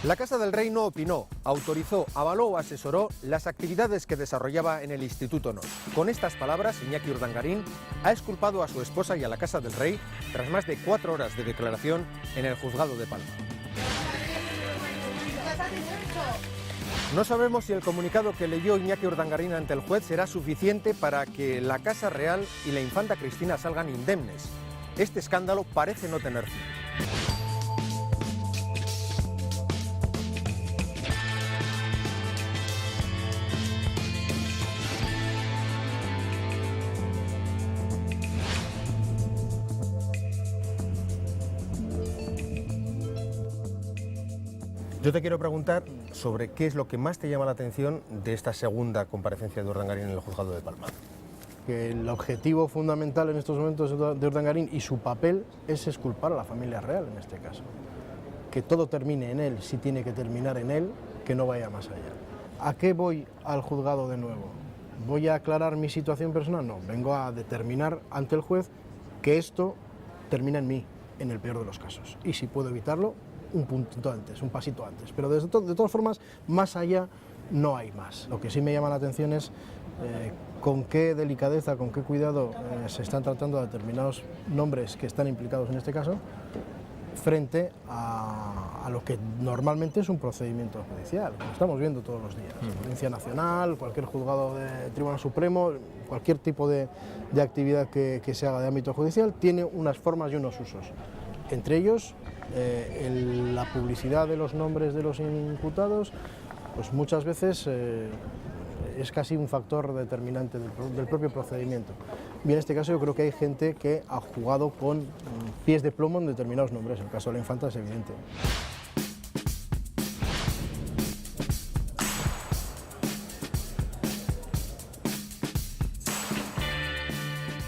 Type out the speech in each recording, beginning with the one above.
La Casa del Rey no opinó, autorizó, avaló o asesoró las actividades que desarrollaba en el Instituto NOS. Con estas palabras, Iñaki Urdangarín ha exculpado a su esposa y a la Casa del Rey tras más de 4 horas de declaración en el juzgado de Palma. No sabemos si el comunicado que leyó Iñaki Urdangarín ante el juez será suficiente para que la Casa Real y la infanta Cristina salgan indemnes. Este escándalo parece no tener fin. Yo te quiero preguntar sobre qué es lo que más te llama la atención de esta segunda comparecencia de Urdangarín en el juzgado de Palma. Que el objetivo fundamental en estos momentos de Urdangarín y su papel es exculpar a la familia real en este caso. Que todo termine en él, si tiene que terminar en él, que no vaya más allá. ¿A qué voy al juzgado de nuevo? ¿Voy a aclarar mi situación personal? No, vengo a determinar ante el juez que esto termina en mí, en el peor de los casos. Y si puedo evitarlo, un puntito antes, un pasito antes. Pero de todas formas, más allá no hay más. Lo que sí me llama la atención es con qué delicadeza, con qué cuidado se están tratando determinados nombres que están implicados en este caso, frente a lo que normalmente es un procedimiento judicial. Lo estamos viendo todos los días. Audiencia Nacional, cualquier juzgado de Tribunal Supremo, cualquier tipo de actividad que se haga de ámbito judicial tiene unas formas y unos usos. Entre ellos, la publicidad de los nombres de los imputados, pues muchas veces es casi un factor determinante del propio procedimiento. Y en este caso yo creo que hay gente que ha jugado con pies de plomo en determinados nombres. El caso de la infanta es evidente.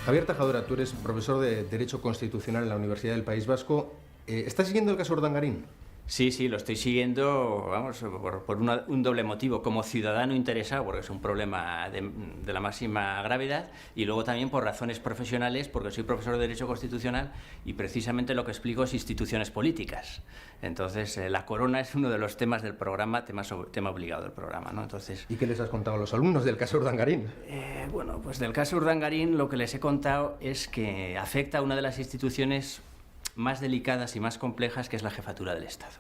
Javier Tajadora, tú eres profesor de Derecho Constitucional en la Universidad del País Vasco. ¿Estás siguiendo el caso Urdangarín? Sí, lo estoy siguiendo, vamos, por un doble motivo, como ciudadano interesado, porque es un problema de la máxima gravedad, y luego también por razones profesionales, porque soy profesor de Derecho Constitucional y precisamente lo que explico es instituciones políticas. Entonces, la corona es uno de los temas del programa, tema obligado del programa, ¿no? Entonces, ¿y qué les has contado a los alumnos del caso Urdangarín? Bueno, pues del caso Urdangarín lo que les he contado es que afecta a una de las instituciones más delicadas y más complejas, que es la jefatura del Estado.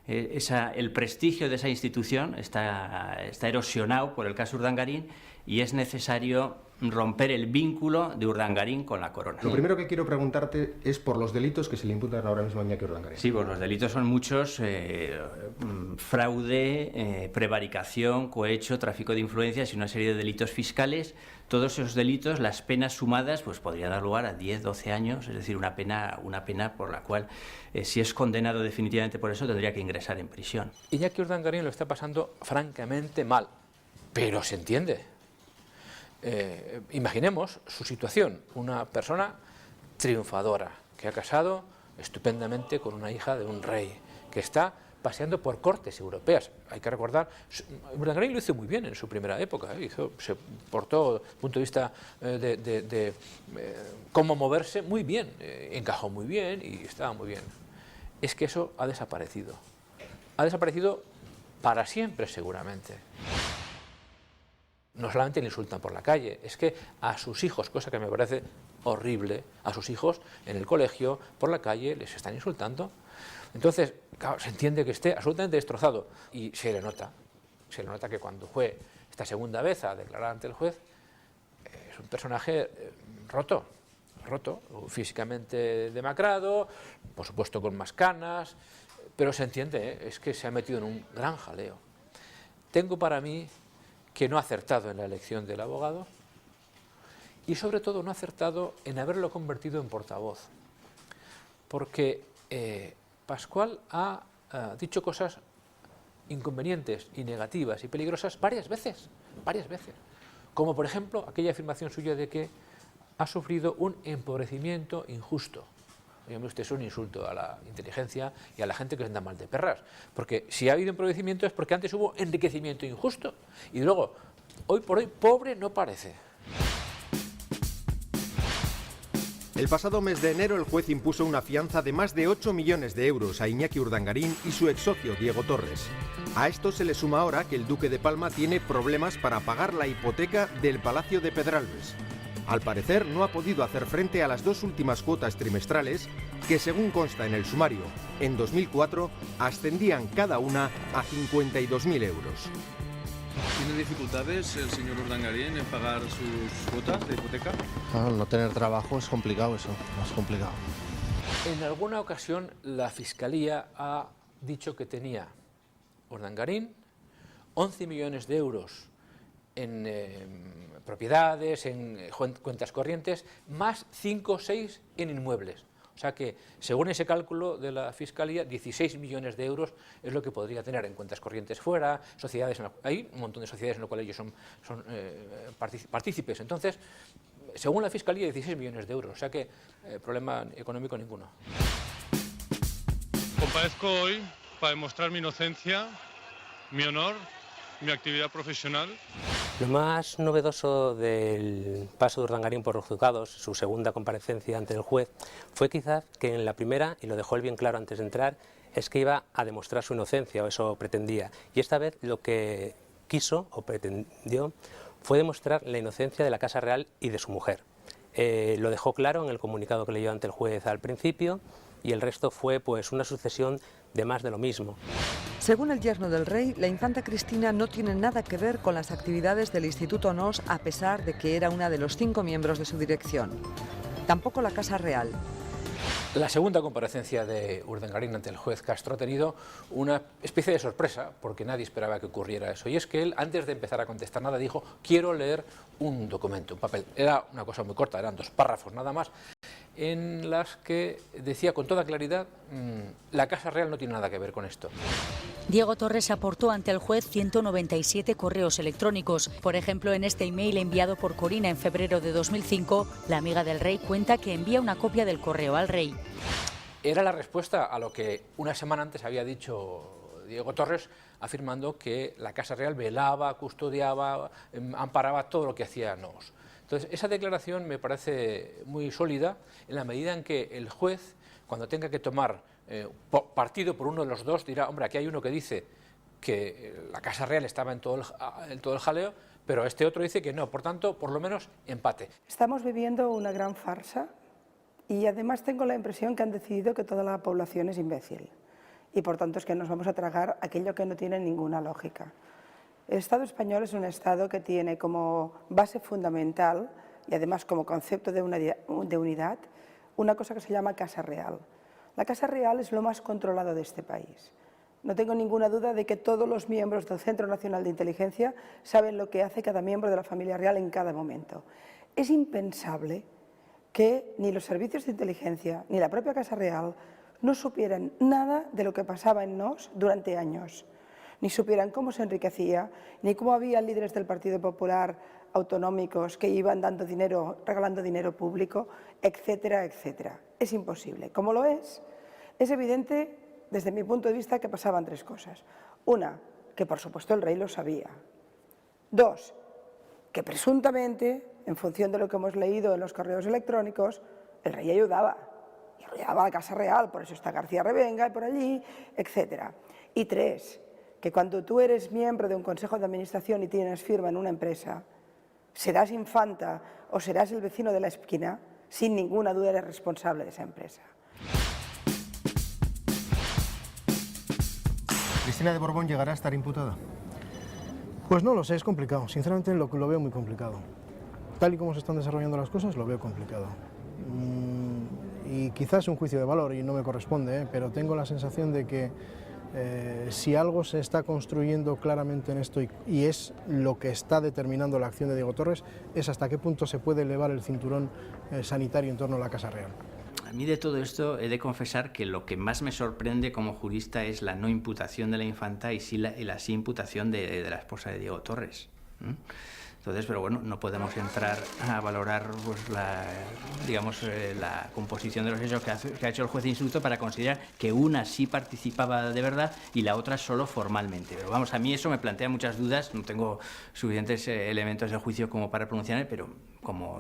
El prestigio de esa institución está erosionado por el caso Urdangarín y es necesario romper el vínculo de Urdangarín con la corona. Lo primero que quiero preguntarte es por los delitos que se le imputan ahora mismo a Iñaki Urdangarín. Sí, pues los delitos son muchos: fraude, prevaricación, cohecho, tráfico de influencias y una serie de delitos fiscales. Todos esos delitos, las penas sumadas, pues podrían dar lugar a 10, 12 años, es decir, una pena por la cual, si es condenado definitivamente por eso, tendría que ingresar en prisión. Iñaki Urdangarín lo está pasando francamente mal, pero se entiende. Imaginemos su situación: una persona triunfadora que ha casado estupendamente con una hija de un rey, que está paseando por cortes europeas. Hay que recordar, Urdangarín lo hizo muy bien en su primera época, se portó desde el punto de vista de cómo moverse muy bien, encajó muy bien y estaba muy bien. Es que eso ha desaparecido para siempre seguramente. No solamente le insultan por la calle, es que a sus hijos, cosa que me parece horrible, a sus hijos en el colegio, por la calle, les están insultando. Entonces, claro, se entiende que esté absolutamente destrozado y se le nota que cuando fue esta segunda vez a declarar ante el juez, es un personaje roto, físicamente demacrado, por supuesto con más canas, pero se entiende, es que se ha metido en un gran jaleo. Tengo para mí que no ha acertado en la elección del abogado y sobre todo no ha acertado en haberlo convertido en portavoz, porque Pascual ha dicho cosas inconvenientes y negativas y peligrosas varias veces, como por ejemplo aquella afirmación suya de que ha sufrido un empobrecimiento injusto. Oye, usted, es un insulto a la inteligencia y a la gente que anda mal de perras, porque si ha habido empobrecimiento es porque antes hubo enriquecimiento injusto y luego, hoy por hoy, pobre no parece. El pasado mes de enero el juez impuso una fianza de más de 8 millones de euros a Iñaki Urdangarín y su exsocio Diego Torres. A esto se le suma ahora que el Duque de Palma tiene problemas para pagar la hipoteca del Palacio de Pedralbes. Al parecer no ha podido hacer frente a las 2 últimas cuotas trimestrales que, según consta en el sumario, en 2004 ascendían cada una a 52.000 euros. ¿Tiene dificultades el señor Urdangarín en pagar sus cuotas de hipoteca? No tener trabajo es complicado, eso, más complicado. En alguna ocasión la Fiscalía ha dicho que tenía Urdangarín 11 millones de euros en propiedades, en cuentas corrientes, más 5 o 6 en inmuebles. O sea que, según ese cálculo de la Fiscalía, 16 millones de euros es lo que podría tener en cuentas corrientes fuera, sociedades, hay un montón de sociedades en las cuales ellos son partícipes. Entonces, según la Fiscalía, 16 millones de euros, o sea que problema económico ninguno. Comparezco hoy para demostrar mi inocencia, mi honor, mi actividad profesional. Lo más novedoso del paso de Urdangarín por los juzgados, su segunda comparecencia ante el juez, fue quizás que en la primera, y lo dejó él bien claro antes de entrar, es que iba a demostrar su inocencia, o eso pretendía. Y esta vez lo que quiso o pretendió fue demostrar la inocencia de la Casa Real y de su mujer. Lo dejó claro en el comunicado que leyó ante el juez al principio, y el resto fue pues una sucesión de más de lo mismo. Según el yerno del rey, la infanta Cristina no tiene nada que ver con las actividades del Instituto NOS, a pesar de que era una de los 5 miembros de su dirección. Tampoco la Casa Real. La segunda comparecencia de Urdangarín ante el juez Castro ha tenido una especie de sorpresa, porque nadie esperaba que ocurriera eso. Y es que él, antes de empezar a contestar nada, dijo: quiero leer un documento, un papel. Era una cosa muy corta, eran 2 párrafos nada más, en las que decía con toda claridad: la Casa Real no tiene nada que ver con esto. Diego Torres aportó ante el juez 197 correos electrónicos. Por ejemplo, en este email enviado por Corina en febrero de 2005, la amiga del rey cuenta que envía una copia del correo al rey. Era la respuesta a lo que una semana antes había dicho Diego Torres, afirmando que la Casa Real velaba, custodiaba, amparaba todo lo que hacía NOS. Entonces, esa declaración me parece muy sólida en la medida en que el juez, cuando tenga que tomar partido por uno de los dos, dirá: hombre, aquí hay uno que dice que la Casa Real estaba en todo el jaleo, pero este otro dice que no, por tanto, por lo menos empate. Estamos viviendo una gran farsa y además tengo la impresión que han decidido que toda la población es imbécil y por tanto es que nos vamos a tragar aquello que no tiene ninguna lógica. El Estado español es un Estado que tiene como base fundamental y además como concepto de unidad una cosa que se llama Casa Real. La Casa Real es lo más controlado de este país. No tengo ninguna duda de que todos los miembros del Centro Nacional de Inteligencia saben lo que hace cada miembro de la familia real en cada momento. Es impensable que ni los servicios de inteligencia ni la propia Casa Real no supieran nada de lo que pasaba en NOS durante años. Ni supieran cómo se enriquecía, ni cómo había líderes del Partido Popular autonómicos que iban dando dinero, regalando dinero público, etcétera, etcétera. Es imposible. Como lo es evidente, desde mi punto de vista, que pasaban 3 cosas. Una, que por supuesto el rey lo sabía. 2, que presuntamente, en función de lo que hemos leído en los correos electrónicos, el rey ayudaba. Y ayudaba a la Casa Real, por eso está García Revenga y por allí, etcétera. Y 3, que cuando tú eres miembro de un consejo de administración y tienes firma en una empresa, serás infanta o serás el vecino de la esquina, sin ninguna duda eres responsable de esa empresa. ¿Cristina de Borbón llegará a estar imputada? Pues no lo sé, es complicado. Sinceramente lo veo muy complicado. Tal y como se están desarrollando las cosas, lo veo complicado. Y quizás es un juicio de valor y no me corresponde, pero tengo la sensación de que si algo se está construyendo claramente en esto y es lo que está determinando la acción de Diego Torres, es hasta qué punto se puede elevar el cinturón sanitario en torno a la Casa Real. A mí de todo esto he de confesar que lo que más me sorprende como jurista es la no imputación de la infanta y la sí imputación de la esposa de Diego Torres. Entonces, pero bueno, no podemos entrar a valorar pues, la composición de los hechos que ha hecho el juez de instructo para considerar que una sí participaba de verdad y la otra solo formalmente. Pero vamos, a mí eso me plantea muchas dudas, no tengo suficientes elementos de juicio como para pronunciarme, pero como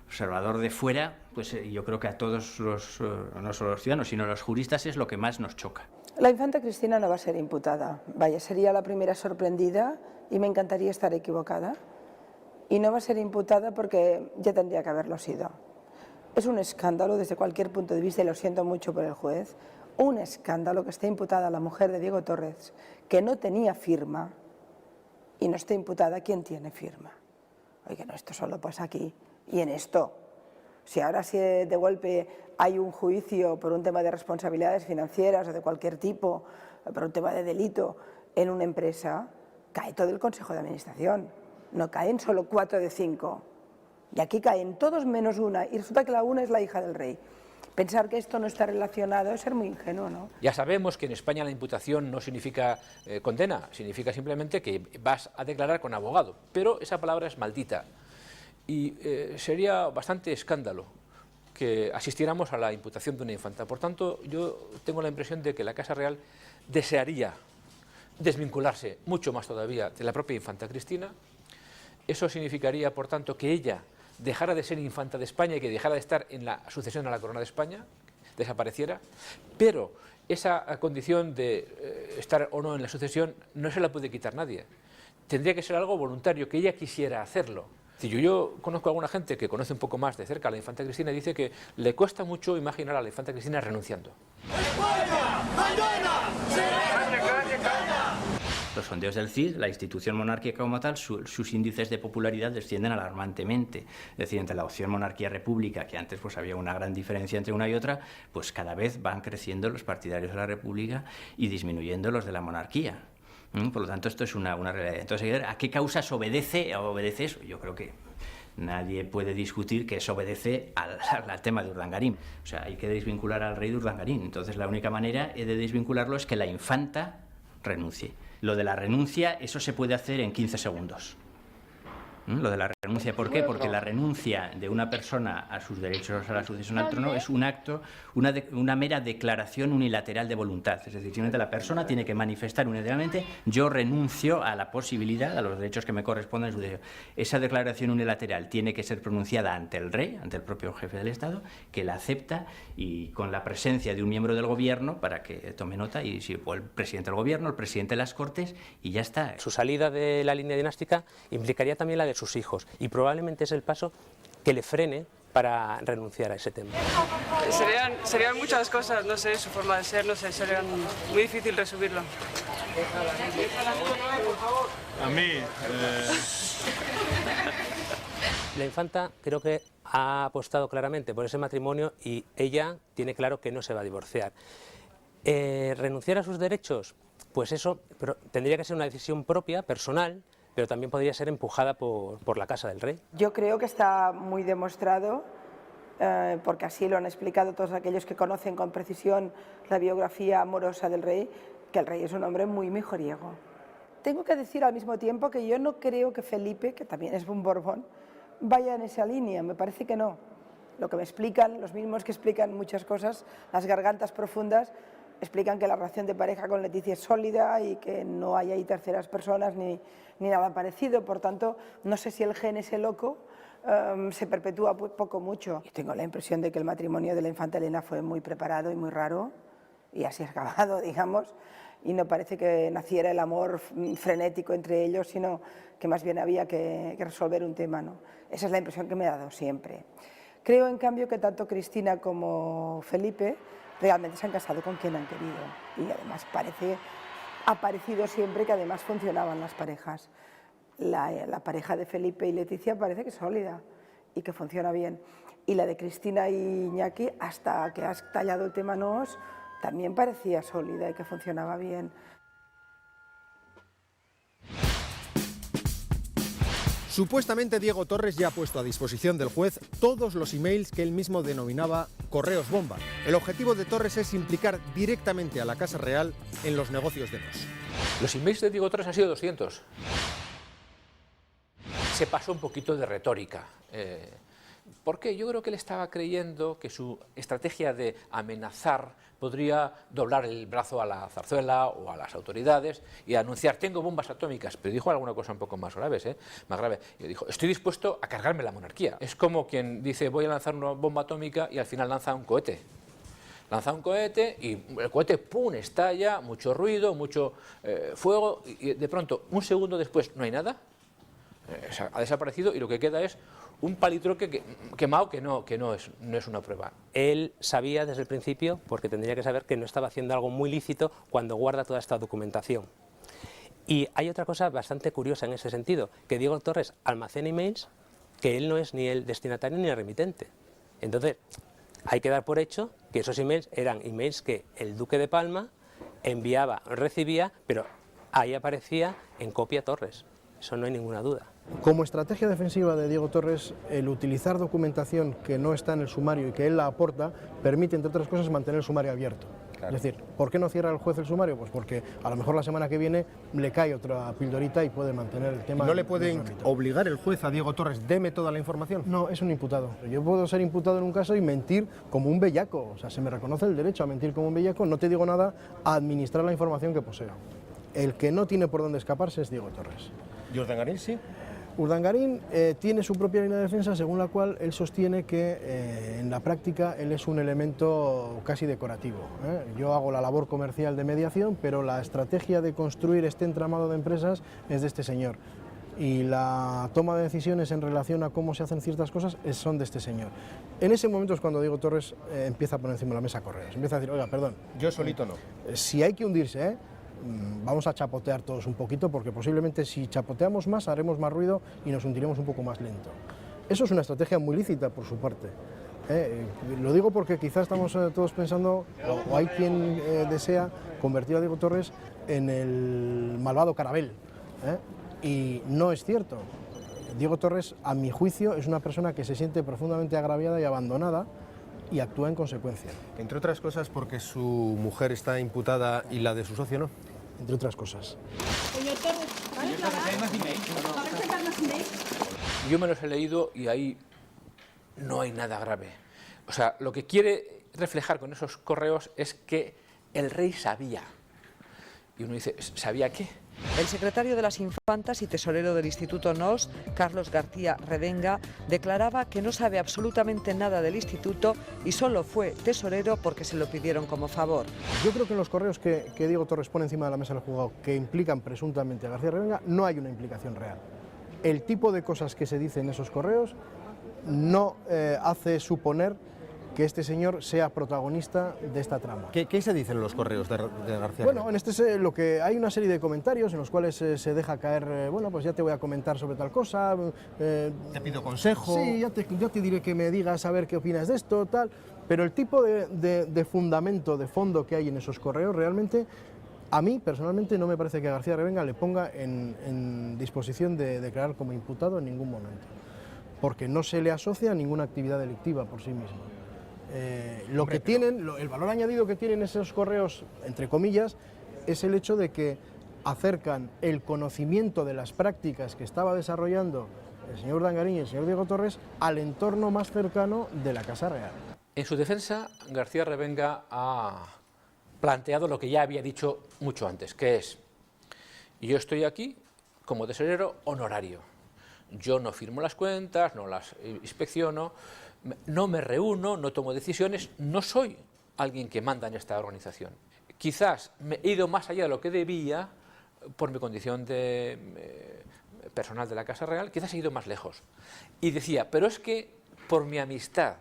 observador de fuera, pues yo creo que a todos los, no solo los ciudadanos, sino los juristas es lo que más nos choca. La infanta Cristina no va a ser imputada. Vaya, sería la primera sorprendida y me encantaría estar equivocada. Y no va a ser imputada porque ya tendría que haberlo sido. Es un escándalo desde cualquier punto de vista, y lo siento mucho por el juez, un escándalo que esté imputada la mujer de Diego Torres, que no tenía firma, y no esté imputada quien tiene firma. Oiga, no, esto solo pasa aquí. Y en esto, si ahora de golpe hay un juicio por un tema de responsabilidades financieras o de cualquier tipo, por un tema de delito en una empresa, cae todo el Consejo de Administración. No caen solo 4 de 5. Y aquí caen todos menos una, y resulta que la una es la hija del rey. Pensar que esto no está relacionado es ser muy ingenuo, ¿no? Ya sabemos que en España la imputación no significa condena, significa simplemente que vas a declarar con abogado, pero esa palabra es maldita. Y sería bastante escándalo que asistiéramos a la imputación de una infanta. Por tanto, yo tengo la impresión de que la Casa Real desearía desvincularse mucho más todavía de la propia infanta Cristina. Eso significaría, por tanto, que ella dejara de ser infanta de España y que dejara de estar en la sucesión a la corona de España, desapareciera, pero esa condición de estar o no en la sucesión no se la puede quitar nadie. Tendría que ser algo voluntario, que ella quisiera hacerlo. Yo conozco a alguna gente que conoce un poco más de cerca a la infanta Cristina y dice que le cuesta mucho imaginar a la infanta Cristina renunciando. Los sondeos del CIS, la institución monárquica como tal, sus índices de popularidad descienden alarmantemente. Es decir, entre la opción monarquía-república, que antes pues había una gran diferencia entre una y otra, pues cada vez van creciendo los partidarios de la república y disminuyendo los de la monarquía. Por lo tanto, esto es una realidad. Entonces, ¿a qué causas obedece eso? Yo creo que nadie puede discutir que eso obedece al tema de Urdangarín. O sea, hay que desvincular al rey de Urdangarín. Entonces, la única manera de desvincularlo es que la infanta renuncie. Lo de la renuncia, eso se puede hacer en 15 segundos. Lo de la renuncia, ¿por qué? Porque la renuncia de una persona a sus derechos a la sucesión al trono es un acto, una mera declaración unilateral de voluntad. Es decir, simplemente la persona tiene que manifestar unilateralmente: yo renuncio a la posibilidad, a los derechos que me corresponden en su derecho. Esa declaración unilateral tiene que ser pronunciada ante el rey, ante el propio jefe del Estado, que la acepta, y con la presencia de un miembro del gobierno para que tome nota, y si el presidente del gobierno, el presidente de las Cortes, y ya está. Su salida de la línea dinástica implicaría también la de sus hijos, y probablemente es el paso que le frene para renunciar a ese tema. Serían muchas cosas, no sé, su forma de ser, no sé, sería muy difícil resumirlo. A mí... La infanta creo que ha apostado claramente por ese matrimonio y ella tiene claro que no se va a divorciar. ¿Renunciar a sus derechos? Pues eso tendría que ser una decisión propia, personal, pero también podría ser empujada por la Casa del Rey. Yo creo que está muy demostrado, porque así lo han explicado todos aquellos que conocen con precisión la biografía amorosa del rey, que el rey es un hombre muy mujeriego. Tengo que decir al mismo tiempo que yo no creo que Felipe, que también es un Borbón, vaya en esa línea, me parece que no. Lo que me explican, los mismos que explican muchas cosas, las gargantas profundas, explican que la relación de pareja con Leticia es sólida y que no hay ahí terceras personas ni nada parecido. Por tanto, no sé si el gen ese loco se perpetúa poco mucho. Yo tengo la impresión de que el matrimonio de la infanta Elena fue muy preparado y muy raro, y así ha acabado, digamos, y no parece que naciera el amor frenético entre ellos, sino que más bien había que resolver un tema, ¿no? Esa es la impresión que me ha dado siempre. Creo, en cambio, que tanto Cristina como Felipe realmente se han casado con quien han querido, y además ha parecido siempre que además funcionaban las parejas. La pareja de Felipe y Leticia parece que es sólida y que funciona bien, y la de Cristina y Iñaki, hasta que has tallado el tema Nos, también parecía sólida y que funcionaba bien. Supuestamente Diego Torres ya ha puesto a disposición del juez todos los emails que él mismo denominaba correos bomba. El objetivo de Torres es implicar directamente a la Casa Real en los negocios de Nos. Los emails de Diego Torres han sido 200. Se pasó un poquito de retórica. ¿Por qué? Yo creo que él estaba creyendo que su estrategia de amenazar podría doblar el brazo a la zarzuela o a las autoridades y anunciar, tengo bombas atómicas, pero dijo alguna cosa un poco más grave, más grave. Y dijo, estoy dispuesto a cargarme la monarquía. Es como quien dice, voy a lanzar una bomba atómica y al final lanza un cohete. Lanza un cohete y el cohete, ¡pum!, estalla, mucho ruido, mucho fuego, y de pronto, un segundo después, no hay nada, ha desaparecido y lo que queda es un palitroque quemado que no es una prueba. Él sabía desde el principio, porque tendría que saber que no estaba haciendo algo muy lícito cuando guarda toda esta documentación. Y hay otra cosa bastante curiosa en ese sentido, que Diego Torres almacena emails que él no es ni el destinatario ni el remitente. Entonces, hay que dar por hecho que esos emails eran emails que el duque de Palma enviaba, recibía, pero ahí aparecía en copia Torres. Eso no hay ninguna duda. Como estrategia defensiva de Diego Torres, el utilizar documentación que no está en el sumario y que él la aporta, permite, entre otras cosas, mantener el sumario abierto. Claro. Es decir, ¿por qué no cierra el juez el sumario? Pues porque a lo mejor la semana que viene le cae otra pildorita y puede mantener el tema. ¿No le puede obligar el juez a Diego Torres, deme toda la información? No, es un imputado. Yo puedo ser imputado en un caso y mentir como un bellaco. O sea, se me reconoce el derecho a mentir como un bellaco, no te digo nada, a administrar la información que poseo. El que no tiene por dónde escaparse es Diego Torres. ¿Y Urdangarín sí? Urdangarín tiene su propia línea de defensa, según la cual él sostiene que en la práctica él es un elemento casi decorativo. Yo hago la labor comercial de mediación, pero la estrategia de construir este entramado de empresas es de este señor. Y la toma de decisiones en relación a cómo se hacen ciertas cosas son de este señor. En ese momento es cuando Diego Torres empieza a poner encima de la mesa correos. Empieza a decir, oiga, perdón. Yo solito no. Si hay que hundirse, vamos a chapotear todos un poquito, porque posiblemente si chapoteamos más haremos más ruido y nos hundiremos un poco más lento. Eso es una estrategia muy lícita por su parte. Lo digo porque quizás estamos todos pensando, o hay quien desea convertir a Diego Torres en el malvado Carabel, y no es cierto. Diego Torres, a mi juicio, es una persona que se siente profundamente agraviada y abandonada y actúa en consecuencia. Entre otras cosas porque su mujer está imputada y la de su socio no. Entre otras cosas. Señor Torres, ¿va a presentar los emails? Yo me los he leído y ahí no hay nada grave. O sea, lo que quiere reflejar con esos correos es que el rey sabía. Y uno dice, ¿sabía qué? El secretario de las Infantas y tesorero del Instituto NOS, Carlos García Revenga, declaraba que no sabe absolutamente nada del instituto y solo fue tesorero porque se lo pidieron como favor. Yo creo que en los correos que Diego Torres pone encima de la mesa del juzgado, que implican presuntamente a García Revenga, no hay una implicación real. El tipo de cosas que se dicen en esos correos no hace suponer que este señor sea protagonista de esta trama. ¿Qué se dicen en los correos de García? Bueno, en lo que hay una serie de comentarios en los cuales se deja caer, bueno, pues ya te voy a comentar sobre tal cosa. Te pido consejo. Sí, ya te diré que me digas a ver qué opinas de esto, tal. Pero el tipo de fundamento, de fondo que hay en esos correos, realmente, a mí personalmente no me parece que García Revenga le ponga en disposición de declarar como imputado en ningún momento. Porque no se le asocia a ninguna actividad delictiva por sí mismo. El valor añadido que tienen esos correos, entre comillas, es el hecho de que acercan el conocimiento de las prácticas que estaba desarrollando el señor Urdangarín y el señor Diego Torres al entorno más cercano de la Casa Real. En su defensa, García Revenga ha planteado lo que ya había dicho mucho antes, que es, yo estoy aquí como tesorero honorario, yo no firmo las cuentas, no las inspecciono, no me reúno, no tomo decisiones, no soy alguien que manda en esta organización. Quizás me he ido más allá de lo que debía por mi condición de personal de la Casa Real, quizás he ido más lejos. Y decía, pero es que por mi amistad,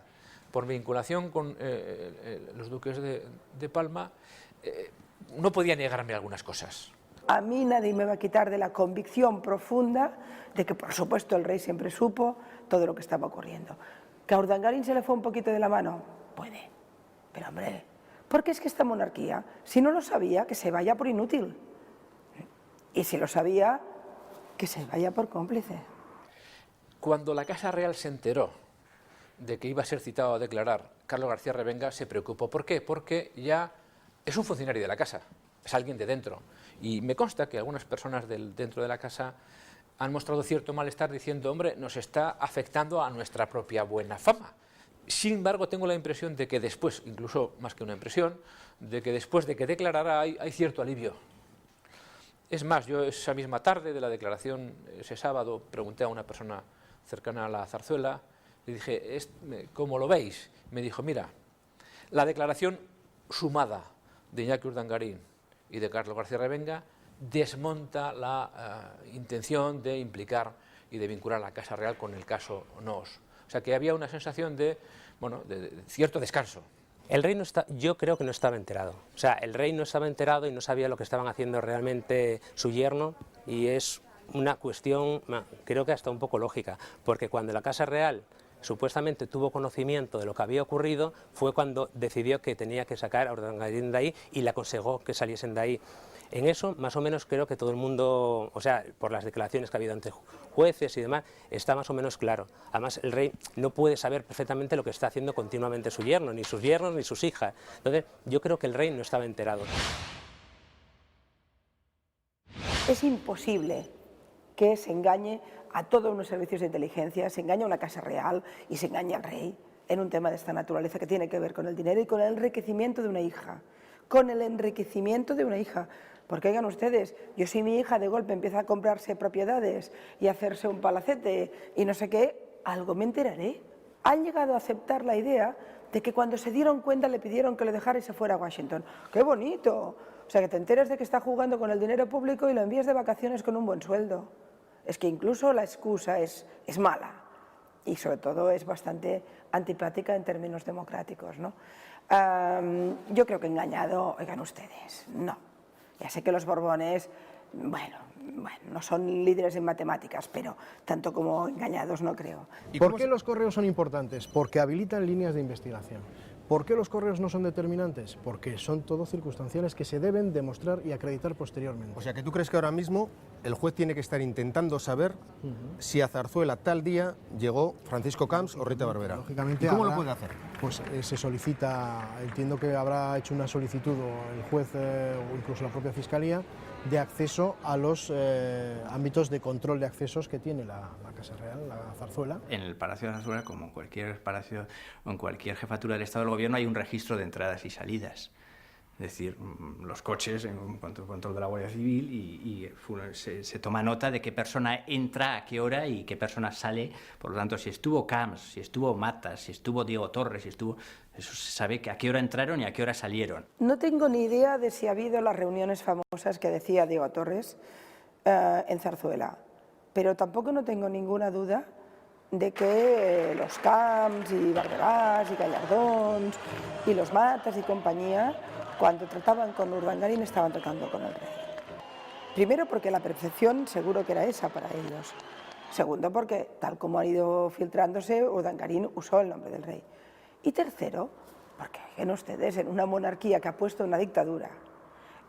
por mi vinculación con los duques de Palma, no podía negarme algunas cosas. A mí nadie me va a quitar de la convicción profunda de que, por supuesto, el rey siempre supo todo lo que estaba ocurriendo. ¿Que a Urdangarín se le fue un poquito de la mano? Puede. Pero, hombre, porque es que esta monarquía, si no lo sabía, que se vaya por inútil. Y si lo sabía, que se vaya por cómplice. Cuando la Casa Real se enteró de que iba a ser citado a declarar, Carlos García Revenga se preocupó. ¿Por qué? Porque ya es un funcionario de la Casa, es alguien de dentro. Y me consta que algunas personas dentro de la Casa han mostrado cierto malestar diciendo, hombre, nos está afectando a nuestra propia buena fama. Sin embargo, tengo la impresión de que después, incluso más que una impresión, de que después de que declarara hay cierto alivio. Es más, yo esa misma tarde de la declaración, ese sábado, pregunté a una persona cercana a la Zarzuela, le dije, ¿cómo lo veis? Me dijo, mira, la declaración sumada de Iñaki Urdangarín y de Carlos García Revenga desmonta la intención de implicar y de vincular a la Casa Real con el caso Noos. O sea que había una sensación de cierto descanso. El rey yo creo que no estaba enterado. O sea, el rey no estaba enterado y no sabía lo que estaban haciendo realmente su yerno, y es una cuestión, creo que hasta un poco lógica, porque cuando la Casa Real supuestamente tuvo conocimiento de lo que había ocurrido, fue cuando decidió que tenía que sacar a Urdangarín de ahí y le aconsejó que saliesen de ahí. En eso, más o menos, creo que todo el mundo, o sea, por las declaraciones que ha habido ante jueces y demás, está más o menos claro. Además, el rey no puede saber perfectamente lo que está haciendo continuamente su yerno, ni sus yernos, ni sus hijas. Entonces, yo creo que el rey no estaba enterado. Es imposible que se engañe a todos unos servicios de inteligencia, se engañe a una Casa Real y se engañe al rey en un tema de esta naturaleza que tiene que ver con el dinero y con el enriquecimiento de una hija. Con el enriquecimiento de una hija. Porque oigan ustedes, yo si mi hija de golpe empieza a comprarse propiedades y a hacerse un palacete y no sé qué, algo me enteraré. Han llegado a aceptar la idea de que cuando se dieron cuenta le pidieron que lo dejara y se fuera a Washington. ¡Qué bonito! O sea, que te enteras de que está jugando con el dinero público y lo envías de vacaciones con un buen sueldo. Es que incluso la excusa es mala y sobre todo es bastante antipática en términos democráticos, ¿no? Yo creo que engañado, oigan ustedes, no. Ya sé que los Borbones, bueno, no son líderes en matemáticas, pero tanto como engañados no creo. ¿Por qué los correos son importantes? Porque habilitan líneas de investigación. ¿Por qué los correos no son determinantes? Porque son todo circunstanciales que se deben demostrar y acreditar posteriormente. O sea, que tú crees que ahora mismo el juez tiene que estar intentando saber si a Zarzuela tal día llegó Francisco Camps o Rita Barberá. Lógicamente, ¿Y cómo lo puede hacer? Pues se solicita, entiendo que habrá hecho una solicitud o el juez o incluso la propia Fiscalía de acceso a los ámbitos de control de accesos que tiene la Casa Real, la Zarzuela. En el Palacio de la Zarzuela, como en cualquier palacio o en cualquier jefatura del Estado del Gobierno, hay un registro de entradas y salidas. Es decir, los coches en control de la Guardia Civil y se toma nota de qué persona entra a qué hora y qué persona sale. Por lo tanto, si estuvo Camps, si estuvo Matas, si estuvo Diego Torres, eso se sabe que a qué hora entraron y a qué hora salieron. No tengo ni idea de si ha habido las reuniones famosas que decía Diego Torres en Zarzuela, pero tampoco no tengo ninguna duda de que los Camps y Barberás y Gallardón y los Matas y compañía, cuando trataban con Urdangarín, estaban tratando con el rey. Primero, porque la percepción seguro que era esa para ellos. Segundo, porque tal como han ido filtrándose, Urdangarín usó el nombre del rey. Y tercero, porque ven ustedes, en una monarquía que ha puesto una dictadura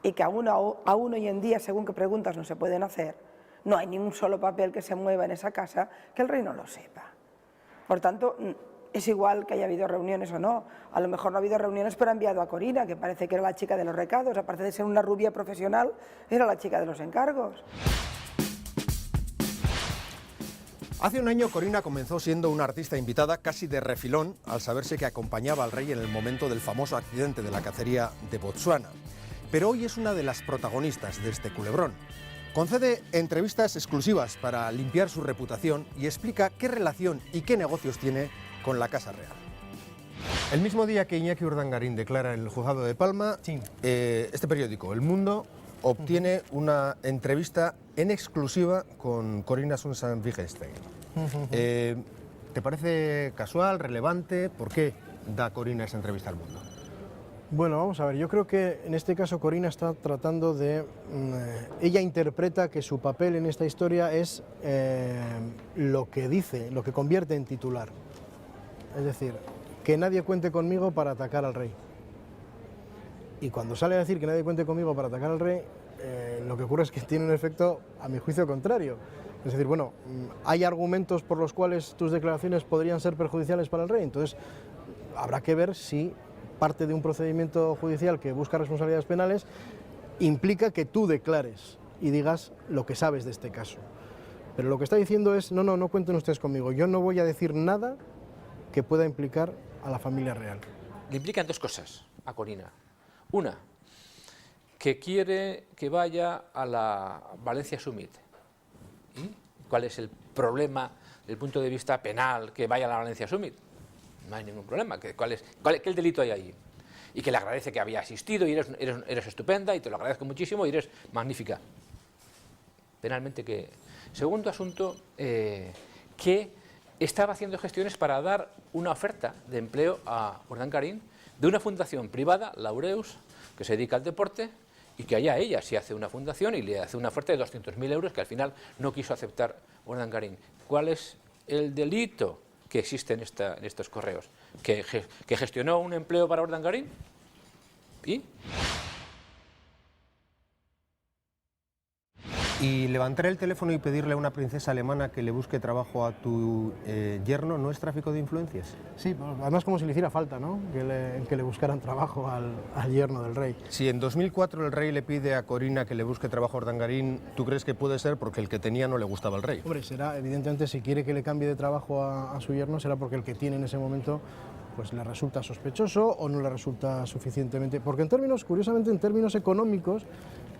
y que aún hoy en día, según qué preguntas no se pueden hacer, no hay ni un solo papel que se mueva en esa casa que el rey no lo sepa. Por tanto, es igual que haya habido reuniones o no. A lo mejor no ha habido reuniones, pero ha enviado a Corina, que parece que era la chica de los recados. Aparte de ser una rubia profesional, era la chica de los encargos. Hace un año Corina comenzó siendo una artista invitada casi de refilón al saberse que acompañaba al rey en el momento del famoso accidente de la cacería de Botsuana. Pero hoy es una de las protagonistas de este culebrón. Concede entrevistas exclusivas para limpiar su reputación y explica qué relación y qué negocios tiene con la Casa Real. El mismo día que Iñaki Urdangarín declara en el juzgado de Palma, este periódico, El Mundo, obtiene una entrevista en exclusiva con Corina Sunsan-Wittgenstein. ¿Te parece casual, relevante? ¿Por qué da Corina esa entrevista al Mundo? Bueno, vamos a ver, yo creo que en este caso Corina está tratando de... ella interpreta que su papel en esta historia es lo que dice, lo que convierte en titular. Es decir, que nadie cuente conmigo para atacar al rey. Y cuando sale a decir que nadie cuente conmigo para atacar al rey, lo que ocurre es que tiene un efecto, a mi juicio, contrario. Es decir, bueno, hay argumentos por los cuales tus declaraciones podrían ser perjudiciales para el rey, entonces habrá que ver si parte de un procedimiento judicial que busca responsabilidades penales implica que tú declares y digas lo que sabes de este caso. Pero lo que está diciendo es, no cuenten ustedes conmigo, yo no voy a decir nada que pueda implicar a la familia real. Le implican dos cosas a Corina. Una, que quiere que vaya a la Valencia Summit. ¿Y cuál es el problema desde el punto de vista penal que vaya a la Valencia Summit? No hay ningún problema. ¿Qué delito hay ahí? Y que le agradece que había asistido y eres estupenda y te lo agradezco muchísimo y eres magnífica. Penalmente, que segundo asunto, que estaba haciendo gestiones para dar una oferta de empleo a Urdangarín de una fundación privada, Laureus, que se dedica al deporte, y que allá ella sí hace una fundación y le hace una oferta de 200.000 euros que al final no quiso aceptar Urdangarín. ¿Cuál es el delito que existe en estos correos? ¿Que gestionó un empleo para Urdangarín? ¿Y? ¿Y levantar el teléfono y pedirle a una princesa alemana que le busque trabajo a tu yerno no es tráfico de influencias? Sí, además como si le hiciera falta, ¿no? Que le buscaran trabajo al yerno del rey. Si en 2004 el rey le pide a Corina que le busque trabajo a Urdangarín, ¿tú crees que puede ser porque el que tenía no le gustaba al rey? Hombre, será, evidentemente, si quiere que le cambie de trabajo a su yerno, será porque el que tiene en ese momento pues le resulta sospechoso o no le resulta suficientemente... Porque curiosamente, en términos económicos,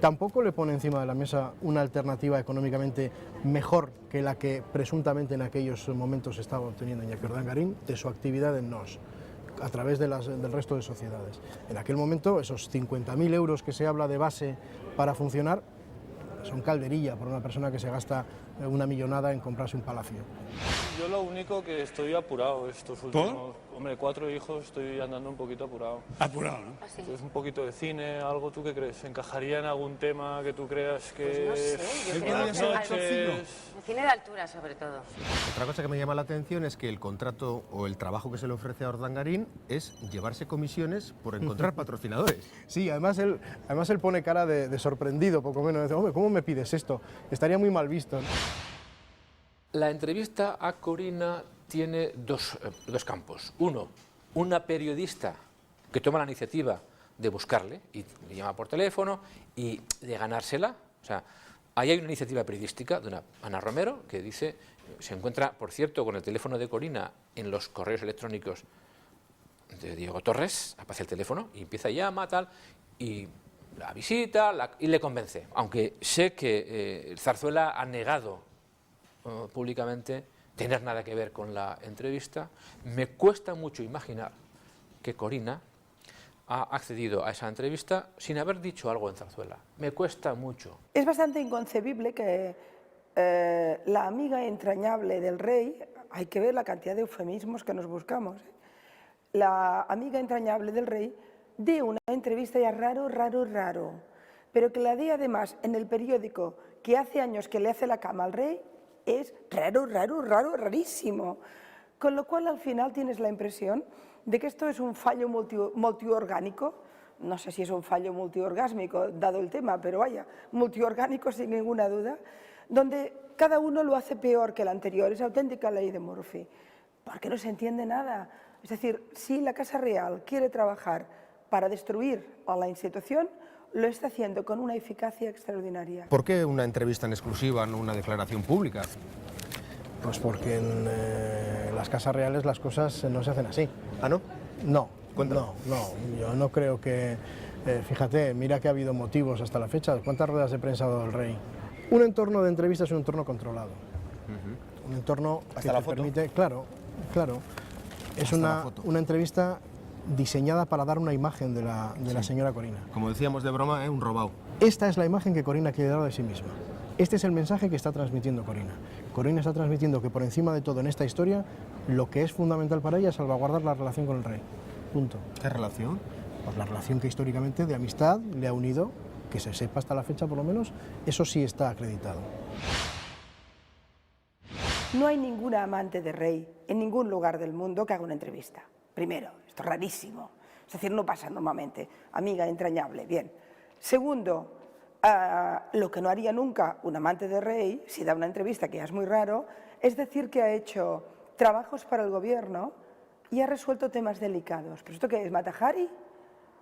tampoco le pone encima de la mesa una alternativa económicamente mejor que la que presuntamente en aquellos momentos estaba obteniendo Iñaki Urdangarín de su actividad en NOS, a través del resto de sociedades. En aquel momento, esos 50.000 euros que se habla de base para funcionar son calderilla para una persona que se gasta una millonada en comprarse un palacio. Yo lo único que estoy apurado estos últimos... Hombre, 4 hijos, estoy andando un poquito apurado. Apurado, ¿no? ¿Ah, sí? Entonces, un poquito de cine, algo, ¿tú qué crees? ¿Encajaría en algún tema que tú creas que...? Pues no sé, yo creo que el cine de altura, sobre todo. Otra cosa que me llama la atención es que el contrato o el trabajo que se le ofrece a Urdangarín es llevarse comisiones por encontrar patrocinadores. Sí, además él pone cara de sorprendido, poco menos. Dice, hombre, ¿cómo me pides esto? Estaría muy mal visto, ¿no? La entrevista a Corina tiene dos campos. Uno, una periodista que toma la iniciativa de buscarle y le llama por teléfono y de ganársela. O sea, ahí hay una iniciativa periodística de una Ana Romero que dice, se encuentra, por cierto, con el teléfono de Corina en los correos electrónicos de Diego Torres, aparece el teléfono y empieza, llama, tal, y la visita y le convence. Aunque sé que Zarzuela ha negado públicamente tener nada que ver con la entrevista, me cuesta mucho imaginar que Corina ha accedido a esa entrevista sin haber dicho algo en Zarzuela. Me cuesta mucho. Es bastante inconcebible que la amiga entrañable del rey, hay que ver la cantidad de eufemismos que nos buscamos, la amiga entrañable del rey dé una entrevista ya raro, pero que la dé además en el periódico que hace años que le hace la cama al rey, es rarísimo. Con lo cual, al final, tienes la impresión de que esto es un fallo multiorgánico. No sé si es un fallo multiorgásmico, dado el tema, pero vaya, multiorgánico sin ninguna duda, donde cada uno lo hace peor que el anterior. Es auténtica ley de Murphy, porque no se entiende nada. Es decir, si la Casa Real quiere trabajar para destruir a la institución, lo está haciendo con una eficacia extraordinaria. ¿Por qué una entrevista en exclusiva, no una declaración pública? Pues porque en las casas reales las cosas no se hacen así. ¿Ah, no? No, yo no creo que... fíjate, mira que ha habido motivos hasta la fecha. ¿Cuántas ruedas de prensa ha dado el rey? Un entorno de entrevista es un entorno controlado. Un entorno que te permite... Claro. Es una entrevista diseñada para dar una imagen de la señora Corina. Como decíamos de broma, un robado. Esta es la imagen que Corina quiere dar de sí misma. Este es el mensaje que está transmitiendo Corina. Corina está transmitiendo que por encima de todo en esta historia, lo que es fundamental para ella es salvaguardar la relación con el rey. Punto. ¿Qué relación? Pues la relación que históricamente de amistad le ha unido, que se sepa hasta la fecha por lo menos, eso sí está acreditado. No hay ninguna amante de rey en ningún lugar del mundo que haga una entrevista. Primero, esto es rarísimo, es decir, no pasa normalmente, amiga entrañable, bien. Segundo, lo que no haría nunca un amante de rey, si da una entrevista, que ya es muy raro, es decir que ha hecho trabajos para el gobierno y ha resuelto temas delicados. ¿Pero esto qué es, Mata Hari?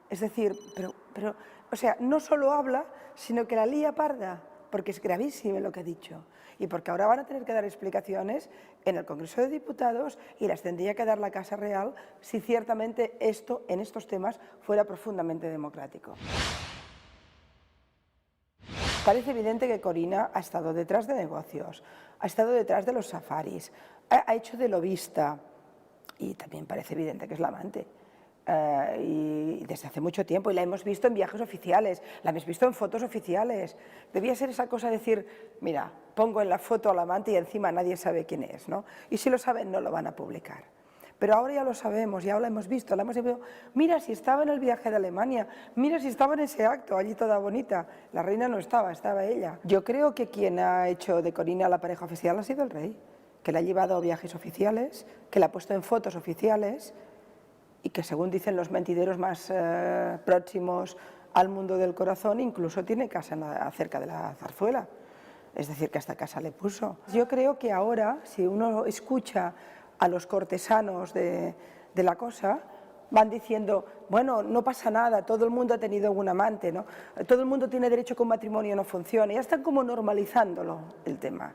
Es decir, o sea, no solo habla, sino que la lía parda, porque es gravísimo lo que ha dicho y porque ahora van a tener que dar explicaciones en el Congreso de Diputados y las tendría que dar la Casa Real si ciertamente esto, en estos temas, fuera profundamente democrático. Parece evidente que Corina ha estado detrás de negocios, ha estado detrás de los safaris, ha hecho de lobista y también parece evidente que es la amante. Y desde hace mucho tiempo, y la hemos visto en viajes oficiales, la hemos visto en fotos oficiales. Debía ser esa cosa de decir, mira, pongo en la foto al amante y encima nadie sabe quién es, ¿no? Y si lo saben no lo van a publicar. Pero ahora ya lo sabemos, ya lo hemos visto, mira si estaba en el viaje de Alemania, mira si estaba en ese acto, allí toda bonita. La reina no estaba, estaba ella. Yo creo que quien ha hecho de Corina la pareja oficial ha sido el rey, que la ha llevado a viajes oficiales, que la ha puesto en fotos oficiales y que, según dicen los mentideros más próximos al mundo del corazón, incluso tiene casa cerca de la Zarzuela. Es decir, que hasta casa le puso. Yo creo que ahora, si uno escucha a los cortesanos de la cosa, van diciendo, bueno, no pasa nada, todo el mundo ha tenido un amante, ¿no? Todo el mundo tiene derecho a que un matrimonio no funcione, ya están como normalizándolo el tema.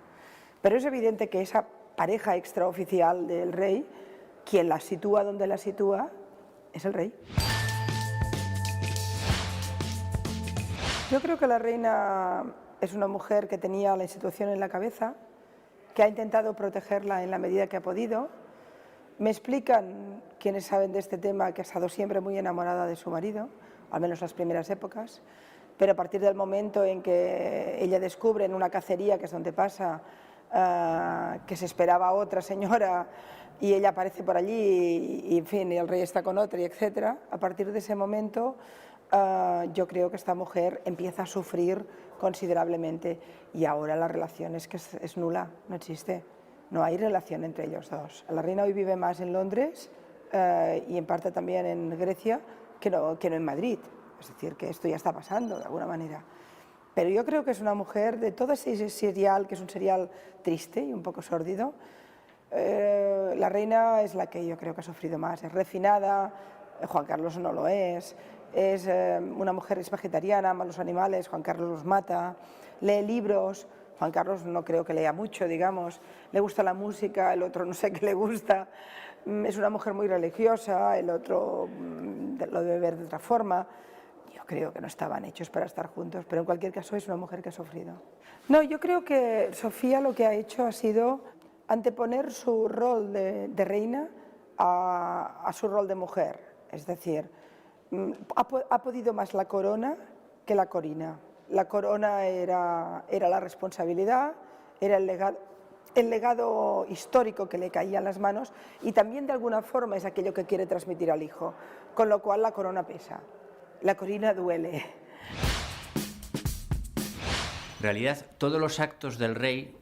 Pero es evidente que esa pareja extraoficial del rey, quien la sitúa donde la sitúa, es el rey. Yo creo que la reina es una mujer que tenía la institución en la cabeza, que ha intentado protegerla en la medida que ha podido. Me explican quienes saben de este tema que ha estado siempre muy enamorada de su marido, al menos las primeras épocas, pero a partir del momento en que ella descubre en una cacería, que es donde pasa, que se esperaba a otra señora y ella aparece por allí y en fin, y el rey está con otra, y etcétera, a partir de ese momento yo creo que esta mujer empieza a sufrir considerablemente y ahora la relación es que es nula, no existe, no hay relación entre ellos dos. La reina hoy vive más en Londres y en parte también en Grecia que no en Madrid, es decir, que esto ya está pasando de alguna manera. Pero yo creo que es una mujer de todo ese serial, que es un serial triste y un poco sórdido. La reina es la que yo creo que ha sufrido más, es refinada, Juan Carlos no lo es una mujer, es vegetariana, ama los animales, Juan Carlos los mata, lee libros, Juan Carlos no creo que lea mucho, digamos, le gusta la música, el otro no sé qué le gusta, es una mujer muy religiosa, el otro lo debe ver de otra forma. Yo creo que no estaban hechos para estar juntos, pero en cualquier caso es una mujer que ha sufrido. No, yo creo que Sofía lo que ha hecho ha sido anteponer su rol de reina a su rol de mujer, es decir, ha podido más la corona que la Corina. La corona era la responsabilidad, era el legado histórico que le caía en las manos y también de alguna forma es aquello que quiere transmitir al hijo, con lo cual la corona pesa, la Corina duele. En realidad, todos los actos del rey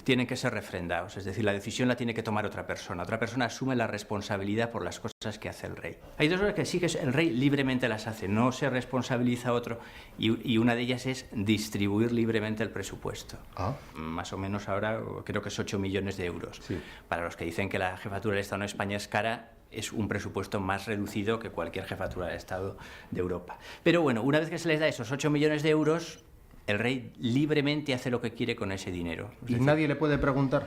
tienen que ser refrendados, es decir, la decisión la tiene que tomar otra persona asume la responsabilidad por las cosas que hace el rey. Hay dos cosas que sí que el rey libremente las hace, no se responsabiliza a otro, y una de ellas es distribuir libremente el presupuesto. Más o menos ahora creo que es 8 millones de euros. Sí. Para los que dicen que la jefatura del Estado en España es cara, es un presupuesto más reducido que cualquier jefatura del Estado de Europa. Pero bueno, una vez que se les da esos 8 millones de euros, el rey libremente hace lo que quiere con ese dinero. ¿Y nadie le puede preguntar?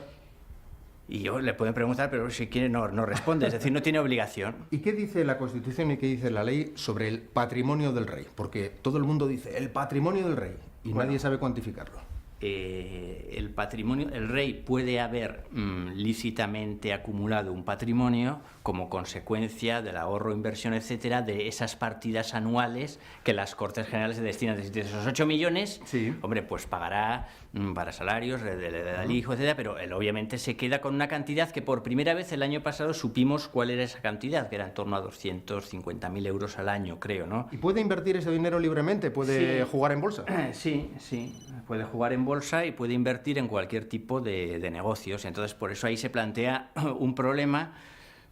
Y yo le pueden preguntar, pero si quiere no responde, es decir, no tiene obligación. ¿Y qué dice la Constitución y qué dice la ley sobre el patrimonio del rey? Porque todo el mundo dice el patrimonio del rey y nadie sabe cuantificarlo. El patrimonio, el rey puede haber lícitamente acumulado un patrimonio como consecuencia del ahorro, inversión, etcétera, de esas partidas anuales que las Cortes Generales se destinan. De esos 8 millones, sí, hombre, pues pagará para salarios del hijo, etcétera, pero él obviamente se queda con una cantidad que por primera vez el año pasado supimos cuál era esa cantidad, que era en torno a 250.000 euros al año, creo, ¿no? ¿Y puede invertir ese dinero libremente? ¿Puede jugar en bolsa? Sí, puede jugar en bolsa y puede invertir en cualquier tipo de negocios. Entonces, por eso ahí se plantea un problema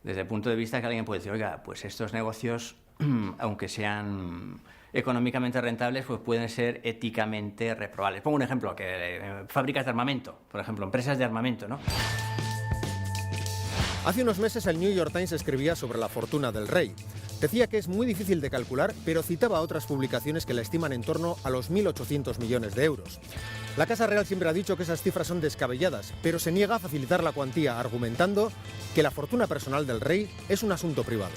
desde el punto de vista que alguien puede decir, oiga, pues estos negocios, aunque sean económicamente rentables, pues pueden ser éticamente reprobables. Pongo un ejemplo, que fábricas de armamento, por ejemplo, empresas de armamento, ¿no? Hace unos meses el New York Times escribía sobre la fortuna del rey. Decía que es muy difícil de calcular, pero citaba otras publicaciones que la estiman en torno a los 1.800 millones de euros. La Casa Real siempre ha dicho que esas cifras son descabelladas, pero se niega a facilitar la cuantía, argumentando que la fortuna personal del rey es un asunto privado.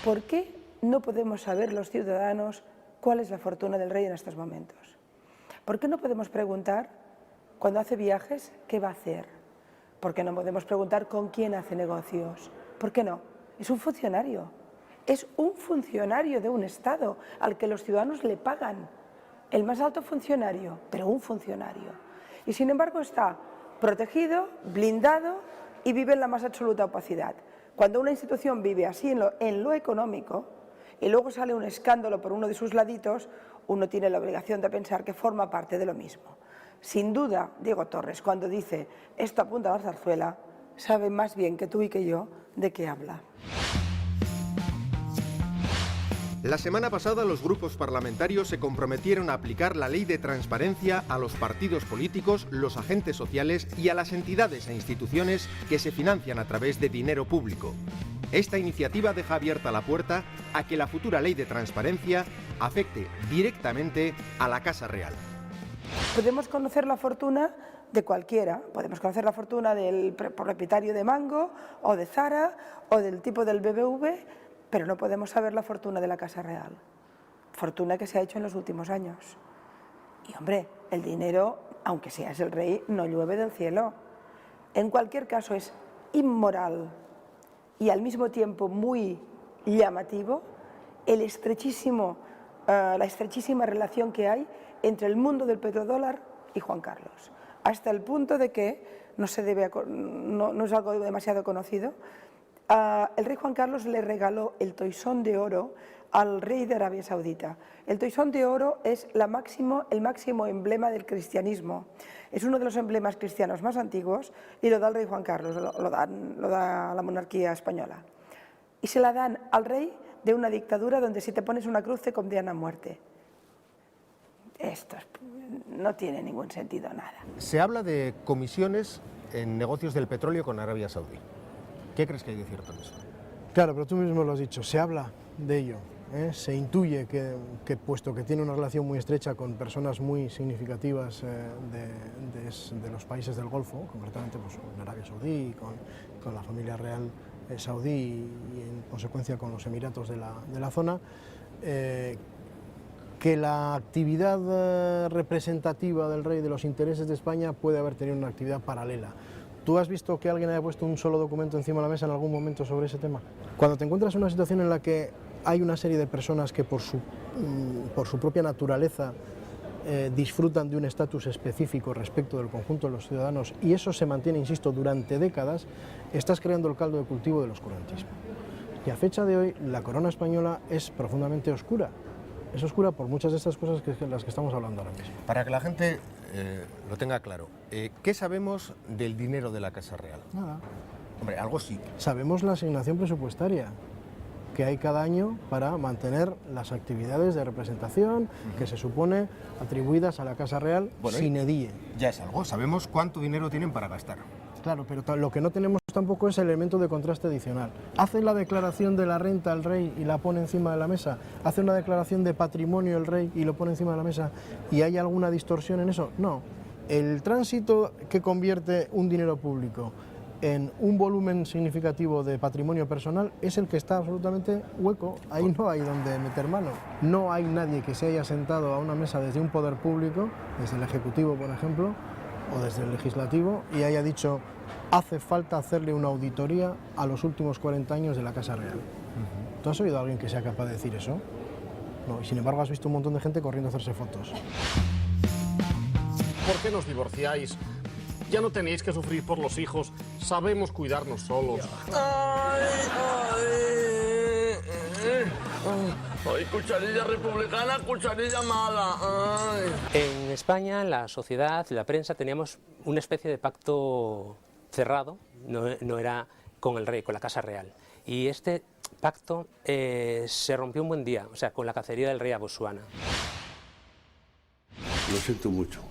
¿Por qué no podemos saber los ciudadanos cuál es la fortuna del rey en estos momentos? ¿Por qué no podemos preguntar, cuando hace viajes, qué va a hacer? ¿Por qué no podemos preguntar con quién hace negocios? ¿Por qué no? Es un funcionario. Es un funcionario de un Estado al que los ciudadanos le pagan. El más alto funcionario, pero un funcionario. Y sin embargo está protegido, blindado y vive en la más absoluta opacidad. Cuando una institución vive así en lo económico y luego sale un escándalo por uno de sus laditos, uno tiene la obligación de pensar que forma parte de lo mismo. Sin duda, Diego Torres, cuando dice esto apunta a la zarzuela, sabe más bien que tú y que yo de qué habla. La semana pasada los grupos parlamentarios se comprometieron a aplicar la ley de transparencia a los partidos políticos, los agentes sociales y a las entidades e instituciones que se financian a través de dinero público. Esta iniciativa deja abierta la puerta a que la futura ley de transparencia afecte directamente a la Casa Real. Podemos conocer la fortuna de cualquiera, podemos conocer la fortuna del propietario de Mango o de Zara o del tipo del BBV, pero no podemos saber la fortuna de la Casa Real, fortuna que se ha hecho en los últimos años. Y hombre, el dinero, aunque seas el rey, no llueve del cielo. En cualquier caso es inmoral y al mismo tiempo muy llamativo la estrechísima relación que hay entre el mundo del petrodólar y Juan Carlos, hasta el punto de que no es algo demasiado conocido. El rey Juan Carlos le regaló el toisón de oro al rey de Arabia Saudita. El toisón de oro es el máximo emblema del cristianismo. Es uno de los emblemas cristianos más antiguos y lo da el rey Juan Carlos, lo da la monarquía española. Y se la dan al rey de una dictadura donde si te pones una cruz te condenan a muerte. Esto no tiene ningún sentido, nada. Se habla de comisiones en negocios del petróleo con Arabia Saudí. ¿Qué crees que hay de cierto en eso? Claro, pero tú mismo lo has dicho, se habla de ello, se intuye que puesto que tiene una relación muy estrecha con personas muy significativas de los países del Golfo, concretamente pues, con Arabia Saudí, con la familia real saudí y en consecuencia con los Emiratos de la zona, que la actividad representativa del rey de los intereses de España puede haber tenido una actividad paralela. ¿Tú has visto que alguien haya puesto un solo documento encima de la mesa en algún momento sobre ese tema? Cuando te encuentras en una situación en la que hay una serie de personas que por su propia naturaleza disfrutan de un estatus específico respecto del conjunto de los ciudadanos y eso se mantiene, insisto, durante décadas, estás creando el caldo de cultivo del oscurantismo. Y a fecha de hoy la corona española es profundamente oscura. Es oscura por muchas de estas cosas que las que estamos hablando ahora mismo. Para que la gente lo tenga claro, ¿qué sabemos del dinero de la Casa Real? Nada. Hombre, algo sí. Sabemos la asignación presupuestaria que hay cada año para mantener las actividades de representación que se supone atribuidas a la Casa Real sine die. Ya es algo, sabemos cuánto dinero tienen para gastar. Claro, pero lo que no tenemos tampoco es el elemento de contraste adicional. Hace la declaración de la renta el rey y la pone encima de la mesa, hace una declaración de patrimonio el rey y lo pone encima de la mesa, ¿y hay alguna distorsión en eso? No. El tránsito que convierte un dinero público en un volumen significativo de patrimonio personal es el que está absolutamente hueco, ahí no hay donde meter mano. No hay nadie que se haya sentado a una mesa desde un poder público, desde el Ejecutivo por ejemplo, o desde el Legislativo, y haya dicho hace falta hacerle una auditoría a los últimos 40 años de la Casa Real. ¿Tú has oído a alguien que sea capaz de decir eso? No, y sin embargo has visto un montón de gente corriendo a hacerse fotos. ¿Por qué nos divorciáis? Ya no tenéis que sufrir por los hijos, sabemos cuidarnos solos. Ay, cucharilla republicana, cucharilla mala. Ay. En España, la sociedad, la prensa, teníamos una especie de pacto cerrado, no era con el rey, con la Casa Real. Y este pacto se rompió un buen día, o sea, con la cacería del rey a Botsuana. Lo siento mucho,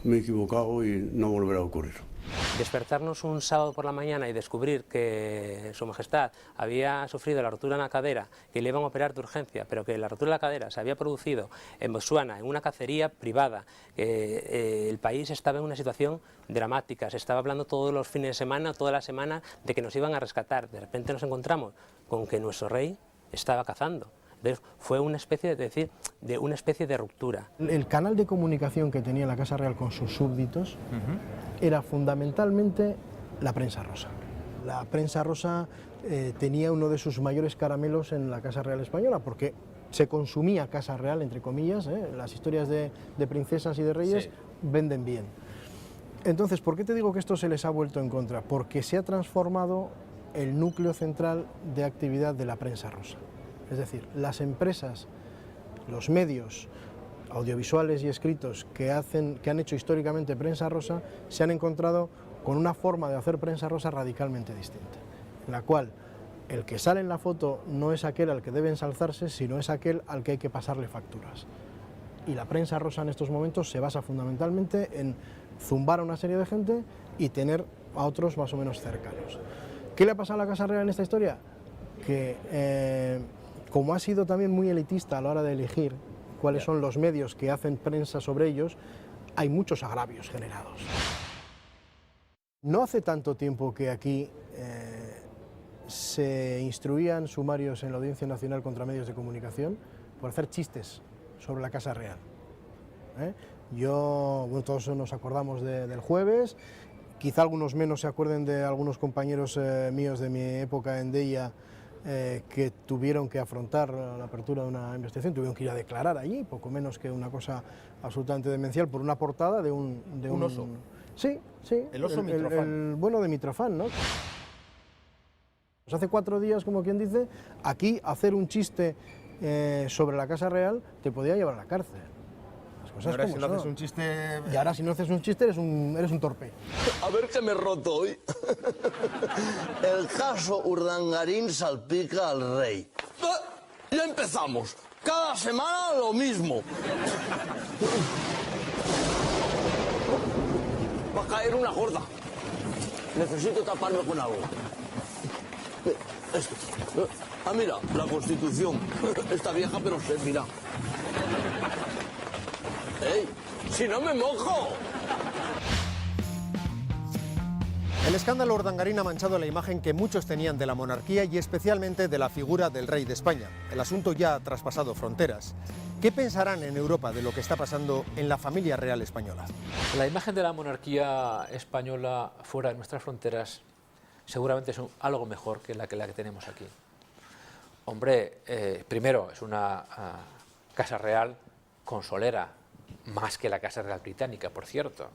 me he equivocado y no volverá a ocurrir. Despertarnos un sábado por la mañana y descubrir que Su Majestad había sufrido la rotura en la cadera, que le iban a operar de urgencia, pero que la rotura de la cadera se había producido en Botsuana, en una cacería privada, que el país estaba en una situación dramática, se estaba hablando todos los fines de semana, toda la semana, de que nos iban a rescatar. De repente nos encontramos con que nuestro rey estaba cazando. Entonces, fue una especie de ruptura. El canal de comunicación que tenía la Casa Real con sus súbditos era fundamentalmente la prensa rosa. La prensa rosa tenía uno de sus mayores caramelos en la Casa Real española, porque se consumía Casa Real, entre comillas, las historias de princesas y de reyes venden bien. Entonces, ¿por qué te digo que esto se les ha vuelto en contra? Porque se ha transformado el núcleo central de actividad de la prensa rosa. Es decir, las empresas, los medios audiovisuales y escritos que han hecho históricamente prensa rosa, se han encontrado con una forma de hacer prensa rosa radicalmente distinta, en la cual el que sale en la foto no es aquel al que debe ensalzarse, sino es aquel al que hay que pasarle facturas. Y la prensa rosa en estos momentos se basa fundamentalmente en zumbar a una serie de gente y tener a otros más o menos cercanos. ¿Qué le ha pasado a la Casa Real en esta historia? Que como ha sido también muy elitista a la hora de elegir cuáles son los medios que hacen prensa sobre ellos, hay muchos agravios generados. No hace tanto tiempo que aquí se instruían sumarios en la Audiencia Nacional contra medios de comunicación por hacer chistes sobre la Casa Real. Todos nos acordamos del jueves, quizá algunos menos se acuerden de algunos compañeros míos de mi época en Deia, que tuvieron que afrontar la apertura de una investigación, tuvieron que ir a declarar allí, poco menos que una cosa absolutamente demencial, por una portada de un oso. Sí, el oso Mitrofán. El bueno de Mitrofán, ¿no? Pues hace 4 días, como quien dice, aquí hacer un chiste sobre la Casa Real te podía llevar a la cárcel. Y ahora si no haces un chiste... Y ahora si no haces un chiste eres un torpe. A ver que me he roto hoy. El caso Urdangarín salpica al rey. Ya empezamos. Cada semana lo mismo. Va a caer una gorda. Necesito taparme con algo. Esto. Ah, mira, la Constitución. Está vieja pero servirá. ¡Ey! ¡Si no me mojo! El escándalo Urdangarín ha manchado la imagen que muchos tenían de la monarquía y especialmente de la figura del rey de España. El asunto ya ha traspasado fronteras. ¿Qué pensarán en Europa de lo que está pasando en la familia real española? La imagen de la monarquía española fuera de nuestras fronteras seguramente es algo mejor que la que tenemos aquí. Hombre, primero es una casa real consolera, más que la Casa Real Británica, por cierto.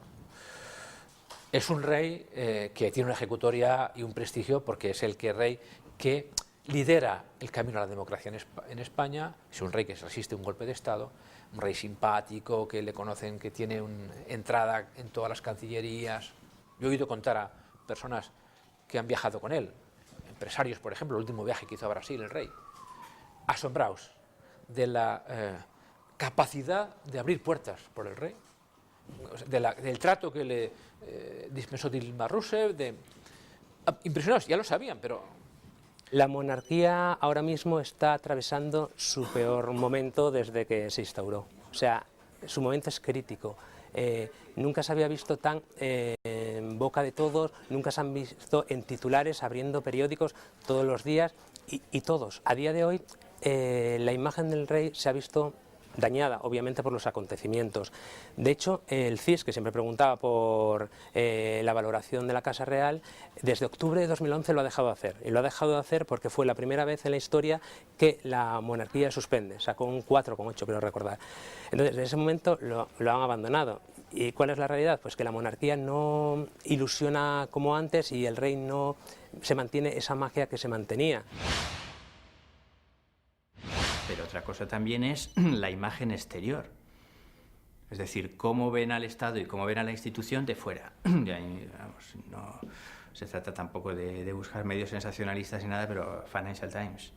Es un rey que tiene una ejecutoria y un prestigio porque es el rey que lidera el camino a la democracia en España. Es un rey que se resiste a un golpe de Estado, un rey simpático, que le conocen, que tiene entrada en todas las cancillerías. Yo he oído contar a personas que han viajado con él, empresarios, por ejemplo, el último viaje que hizo a Brasil, el rey, asombrados de la capacidad de abrir puertas por el rey, del trato que le dispensó Dilma Rousseff, impresionados, ya lo sabían, pero... La monarquía ahora mismo está atravesando su peor momento desde que se instauró. O sea, su momento es crítico. Nunca se había visto tan en boca de todos, nunca se han visto en titulares abriendo periódicos todos los días y todos. A día de hoy la imagen del rey se ha visto dañada, obviamente, por los acontecimientos. De hecho, el CIS, que siempre preguntaba por la valoración de la Casa Real, desde octubre de 2011 lo ha dejado de hacer. Y lo ha dejado de hacer porque fue la primera vez en la historia que la monarquía suspende. Sacó un 4,8, creo recordar. Entonces, desde ese momento lo han abandonado. ¿Y cuál es la realidad? Pues que la monarquía no ilusiona como antes y el rey no se mantiene esa magia que se mantenía. Pero otra cosa también es la imagen exterior. Es decir, cómo ven al Estado y cómo ven a la institución de fuera. Vamos, no se trata tampoco de buscar medios sensacionalistas ni nada, pero Financial Times,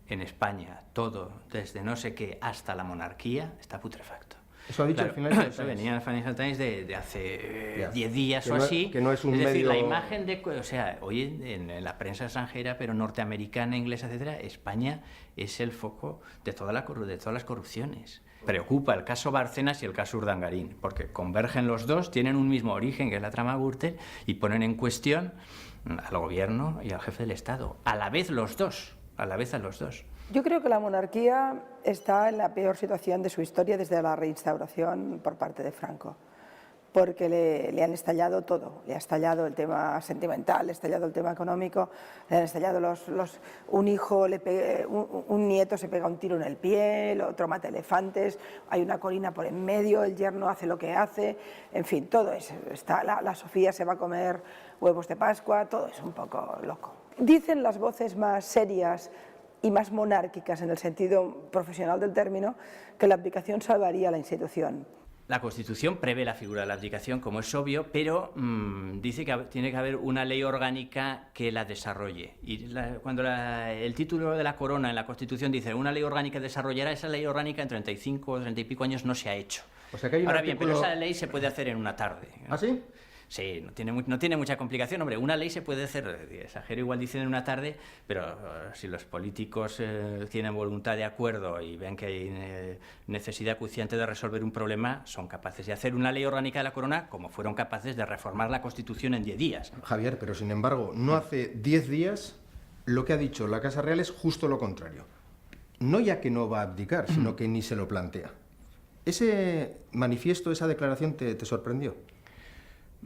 en España, todo, desde no sé qué hasta la monarquía, está putrefacto. Eso ha dicho claro, el Financial Times. Eso venía en el Financial Times de hace Ya. 10 días Que o no- así. que no es un decir, medio- la imagen de... O sea, hoy en la prensa extranjera, pero norteamericana, inglesa, etcétera, España es el foco de todas las corrupciones. Preocupa el caso Bárcenas y el caso Urdangarín, porque convergen los dos, tienen un mismo origen, que es la trama Gürtel, y ponen en cuestión al gobierno y al jefe del Estado. A la vez los dos, a la vez a los dos. Yo creo que la monarquía está en la peor situación de su historia desde la reinstauración por parte de Franco, porque le han estallado todo, le ha estallado el tema sentimental, le ha estallado el tema económico, le han estallado un hijo, un nieto se pega un tiro en el pie, el otro mata elefantes, hay una colina por en medio, el yerno hace lo que hace, en fin, todo eso, la Sofía se va a comer huevos de Pascua, todo es un poco loco. Dicen las voces más serias y más monárquicas en el sentido profesional del término, que la abdicación salvaría a la institución. La Constitución prevé la figura de la abdicación, como es obvio, pero dice que tiene que haber una ley orgánica que la desarrolle. Y cuando el título de la corona en la Constitución dice una ley orgánica desarrollará, esa ley orgánica en 35 o 30 y pico años no se ha hecho. O sea que hay un Ahora bien, artículo... pero esa ley se puede hacer en una tarde. ¿Ah, sí? Sí, no tiene mucha complicación, hombre, una ley se puede hacer, exagero igual dicen en una tarde, pero si los políticos tienen voluntad de acuerdo y ven que hay necesidad acuciante de resolver un problema, son capaces de hacer una ley orgánica de la corona como fueron capaces de reformar la Constitución en 10 días. Javier, pero sin embargo, no hace 10 días lo que ha dicho la Casa Real es justo lo contrario. No ya que no va a abdicar, sino que ni se lo plantea. ¿Ese manifiesto, esa declaración te sorprendió?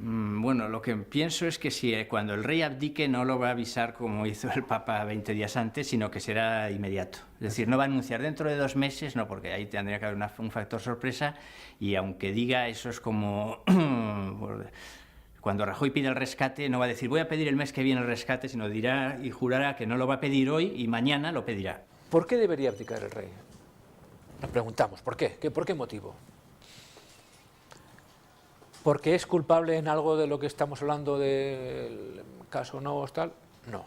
Bueno, lo que pienso es que si cuando el rey abdique no lo va a avisar como hizo el Papa 20 días antes, sino que será inmediato. Es decir, no va a anunciar dentro de 2 meses, no, porque ahí tendría que haber un factor sorpresa, y aunque diga eso es como... Cuando Rajoy pide el rescate, no va a decir voy a pedir el mes que viene el rescate, sino dirá y jurará que no lo va a pedir hoy y mañana lo pedirá. ¿Por qué debería abdicar el rey? Nos preguntamos, ¿por qué? ¿Por qué motivo? ¿Porque es culpable en algo de lo que estamos hablando del caso Novos tal? No.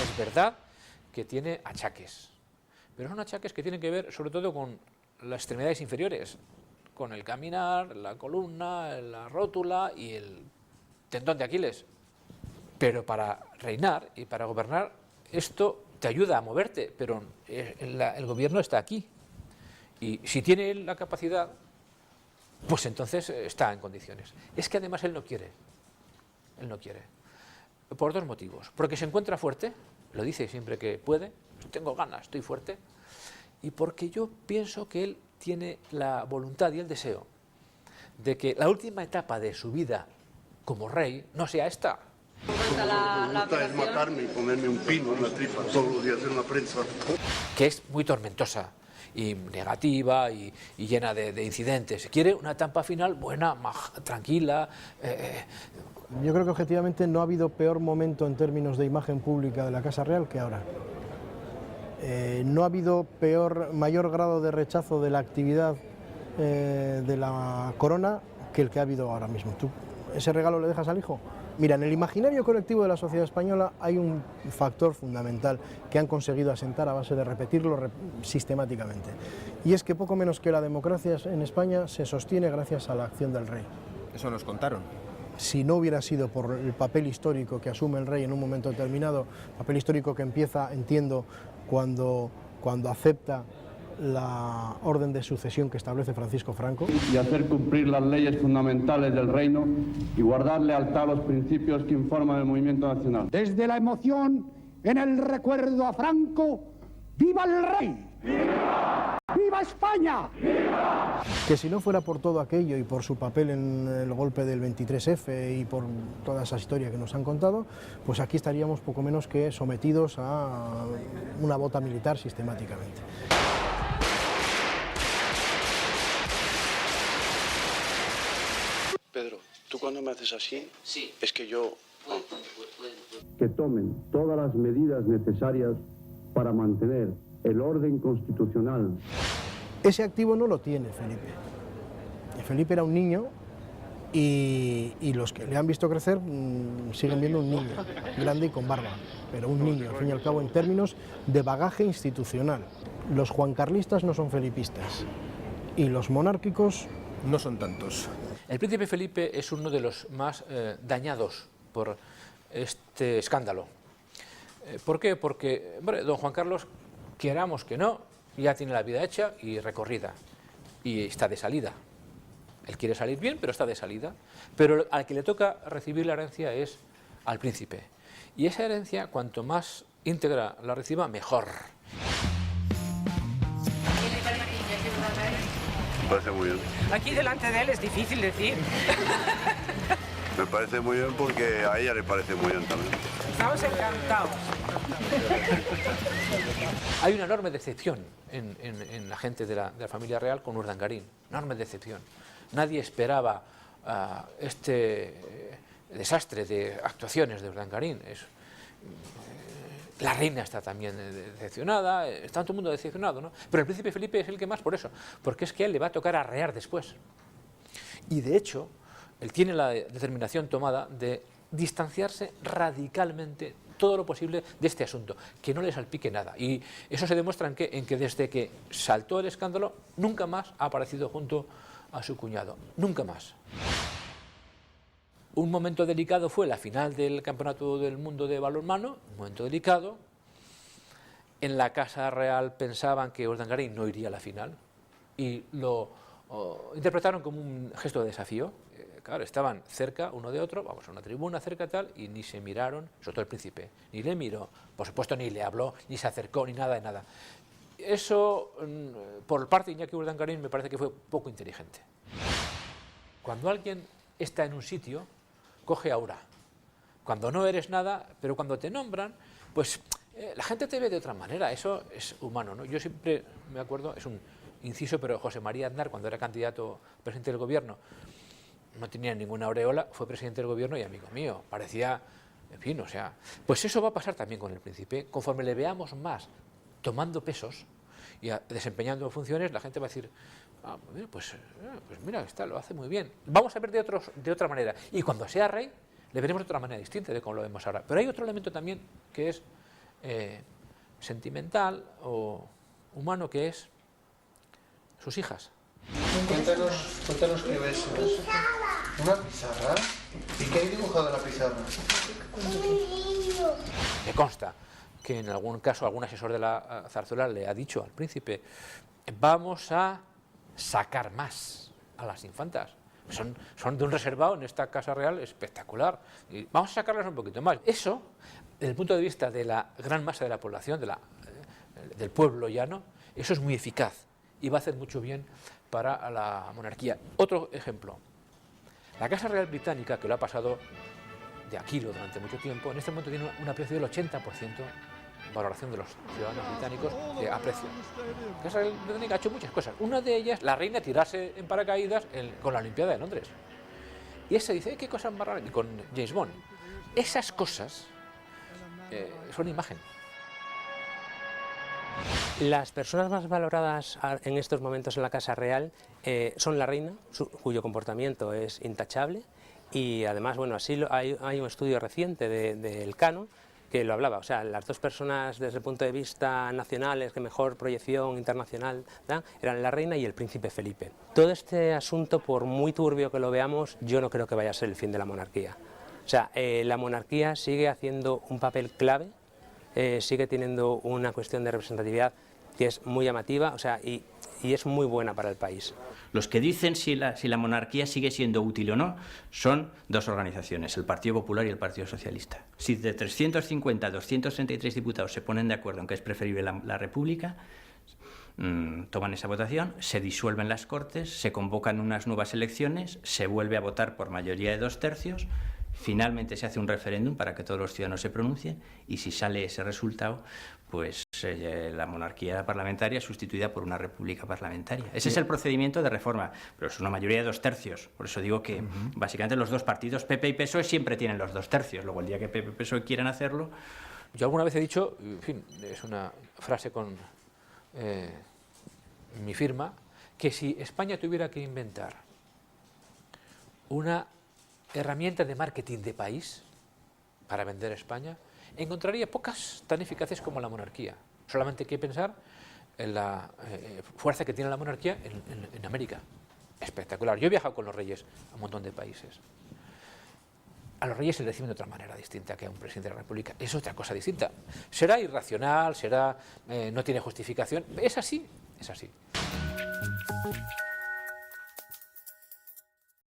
Es verdad que tiene achaques, pero son achaques que tienen que ver sobre todo con las extremidades inferiores, con el caminar, la columna, la rótula y el tendón de Aquiles. Pero para reinar y para gobernar esto te ayuda a moverte, pero el gobierno está aquí. Y si tiene él la capacidad, pues entonces está en condiciones. Es que además él no quiere. Él no quiere. Por 2 motivos. Porque se encuentra fuerte, lo dice siempre que puede, tengo ganas, estoy fuerte. Y porque yo pienso que él tiene la voluntad y el deseo de que la última etapa de su vida como rey no sea esta. La voluntad es matarme y ponerme un pino en la tripa todos los días en la prensa. Que es muy tormentosa y negativa y llena de incidentes. Quiere una etapa final buena, tranquila. Yo creo que objetivamente no ha habido peor momento en términos de imagen pública de la Casa Real que ahora. No ha habido mayor grado de rechazo de la actividad de la corona que el que ha habido ahora mismo. ¿Tú ese regalo le dejas al hijo? Mira, en el imaginario colectivo de la sociedad española hay un factor fundamental que han conseguido asentar a base de repetirlo sistemáticamente. Y es que poco menos que la democracia en España se sostiene gracias a la acción del rey. Eso nos contaron. Si no hubiera sido por el papel histórico que asume el rey en un momento determinado, papel histórico que empieza, entiendo, cuando acepta la orden de sucesión que establece Francisco Franco. Y hacer cumplir las leyes fundamentales del reino y guardar lealtad a los principios que informan el movimiento nacional. Desde la emoción en el recuerdo a Franco, ¡viva el rey! ¡Viva! ¡Viva España! ¡Viva! Que si no fuera por todo aquello y por su papel en el golpe del 23F y por toda esa historia que nos han contado, pues aquí estaríamos poco menos que sometidos a una bota militar sistemáticamente. Pedro, tú cuando me haces así, sí. Es que yo... Que tomen todas las medidas necesarias para mantener el orden constitucional. Ese activo no lo tiene Felipe. Felipe era un niño Y los que le han visto crecer siguen viendo un niño grande y con barba, pero un niño, al fin y al cabo, en términos de bagaje institucional. Los juancarlistas no son felipistas y los monárquicos no son tantos. El príncipe Felipe es uno de los más dañados por este escándalo. ¿Por qué? Porque, hombre, don Juan Carlos, queramos que no, ya tiene la vida hecha y recorrida, y está de salida. Él quiere salir bien, pero está de salida. Pero al que le toca recibir la herencia es al príncipe. Y esa herencia, cuanto más íntegra la reciba, mejor. Me parece muy bien. Aquí delante de él es difícil decir. Me parece muy bien porque a ella le parece muy bien también. Estamos encantados. Hay una enorme decepción en la gente de la familia real con Urdangarín. Enorme decepción. Nadie esperaba este desastre de actuaciones de Urdangarín. La reina está también decepcionada, está todo el mundo decepcionado, ¿no? Pero el príncipe Felipe es el que más por eso, porque es que a él le va a tocar arrear después. Y de hecho, él tiene la determinación tomada de distanciarse radicalmente todo lo posible de este asunto, que no le salpique nada. Y eso se demuestra en que desde que saltó el escándalo, nunca más ha aparecido junto a su cuñado, nunca más. Un momento delicado fue la final del Campeonato del Mundo de balonmano, un momento delicado. En la Casa Real pensaban que Urdangarín no iría a la final y lo interpretaron como un gesto de desafío. Claro, estaban cerca uno de otro, vamos a una tribuna cerca tal, y ni se miraron, sobre todo el príncipe, ni le miró, por supuesto ni le habló, ni se acercó, ni nada de nada. Eso, por parte de Iñaki Urdangarín, me parece que fue poco inteligente. Cuando alguien está en un sitio, coge aura. Cuando no eres nada, pero cuando te nombran, pues la gente te ve de otra manera. Eso es humano, ¿no? Yo siempre me acuerdo, es un inciso, pero José María Aznar, cuando era candidato a presidente del gobierno, no tenía ninguna aureola, fue presidente del gobierno y amigo mío. Parecía, en fin, o sea... Pues eso va a pasar también con el príncipe. Conforme le veamos más tomando pesos y desempeñando funciones, la gente va a decir, pues mira, está, lo hace muy bien. Vamos a ver de otra manera. Y cuando sea rey, le veremos de otra manera distinta de como lo vemos ahora. Pero hay otro elemento también que es sentimental o humano, que es sus hijas. Cuéntanos qué ves. ¿Una pizarra? ¿Y qué hay dibujado en la pizarra? Me consta que en algún caso algún asesor de la zarzuela le ha dicho al príncipe, vamos a sacar más a las infantas. Son de un reservado en esta Casa Real espectacular. Y vamos a sacarlas un poquito más. Eso, desde el punto de vista de la gran masa de la población, del pueblo llano, eso es muy eficaz y va a hacer mucho bien para la monarquía. Otro ejemplo, la Casa Real Británica, que lo ha pasado de a kilo durante mucho tiempo, en este momento tiene un aprecio del 80%, valoración de los ciudadanos británicos de aprecio. La Casa Real Británica ha hecho muchas cosas. Una de ellas, la reina tirarse en paracaídas con la Olimpiada de Londres. Y esa dice, qué cosas más raras, y con James Bond. Esas cosas son imagen. Las personas más valoradas en estos momentos en la Casa Real son la reina, cuyo comportamiento es intachable, y además, bueno, así hay un estudio reciente del Cano que lo hablaba. O sea, las dos personas desde el punto de vista nacionales que mejor proyección internacional dan eran la reina y el príncipe Felipe. Todo este asunto, por muy turbio que lo veamos, yo no creo que vaya a ser el fin de la monarquía. O sea, la monarquía sigue haciendo un papel clave, sigue teniendo una cuestión de representatividad que es muy llamativa, o sea, y es muy buena para el país. Los que dicen si la monarquía sigue siendo útil o no son dos organizaciones, el Partido Popular y el Partido Socialista. Si de 350 a 233 diputados se ponen de acuerdo en que es preferible la República, toman esa votación, se disuelven las Cortes, se convocan unas nuevas elecciones, se vuelve a votar por mayoría de 2/3, finalmente se hace un referéndum para que todos los ciudadanos se pronuncien y si sale ese resultado, pues la monarquía parlamentaria es sustituida por una república parlamentaria. Ese es el procedimiento de reforma, pero es una mayoría de 2/3. Por eso digo que básicamente los dos partidos, PP y PSOE, siempre tienen los 2/3. Luego el día que PP y PSOE quieran hacerlo... Yo alguna vez he dicho, en fin, es una frase con mi firma, que si España tuviera que inventar una herramienta de marketing de país para vender España, encontraría pocas tan eficaces como la monarquía. Solamente hay que pensar en la fuerza que tiene la monarquía en América. Espectacular. Yo he viajado con los reyes a un montón de países. A los reyes se les reciben de otra manera distinta que a un presidente de la República. Es otra cosa distinta. Será irracional, no tiene justificación. Es así, es así.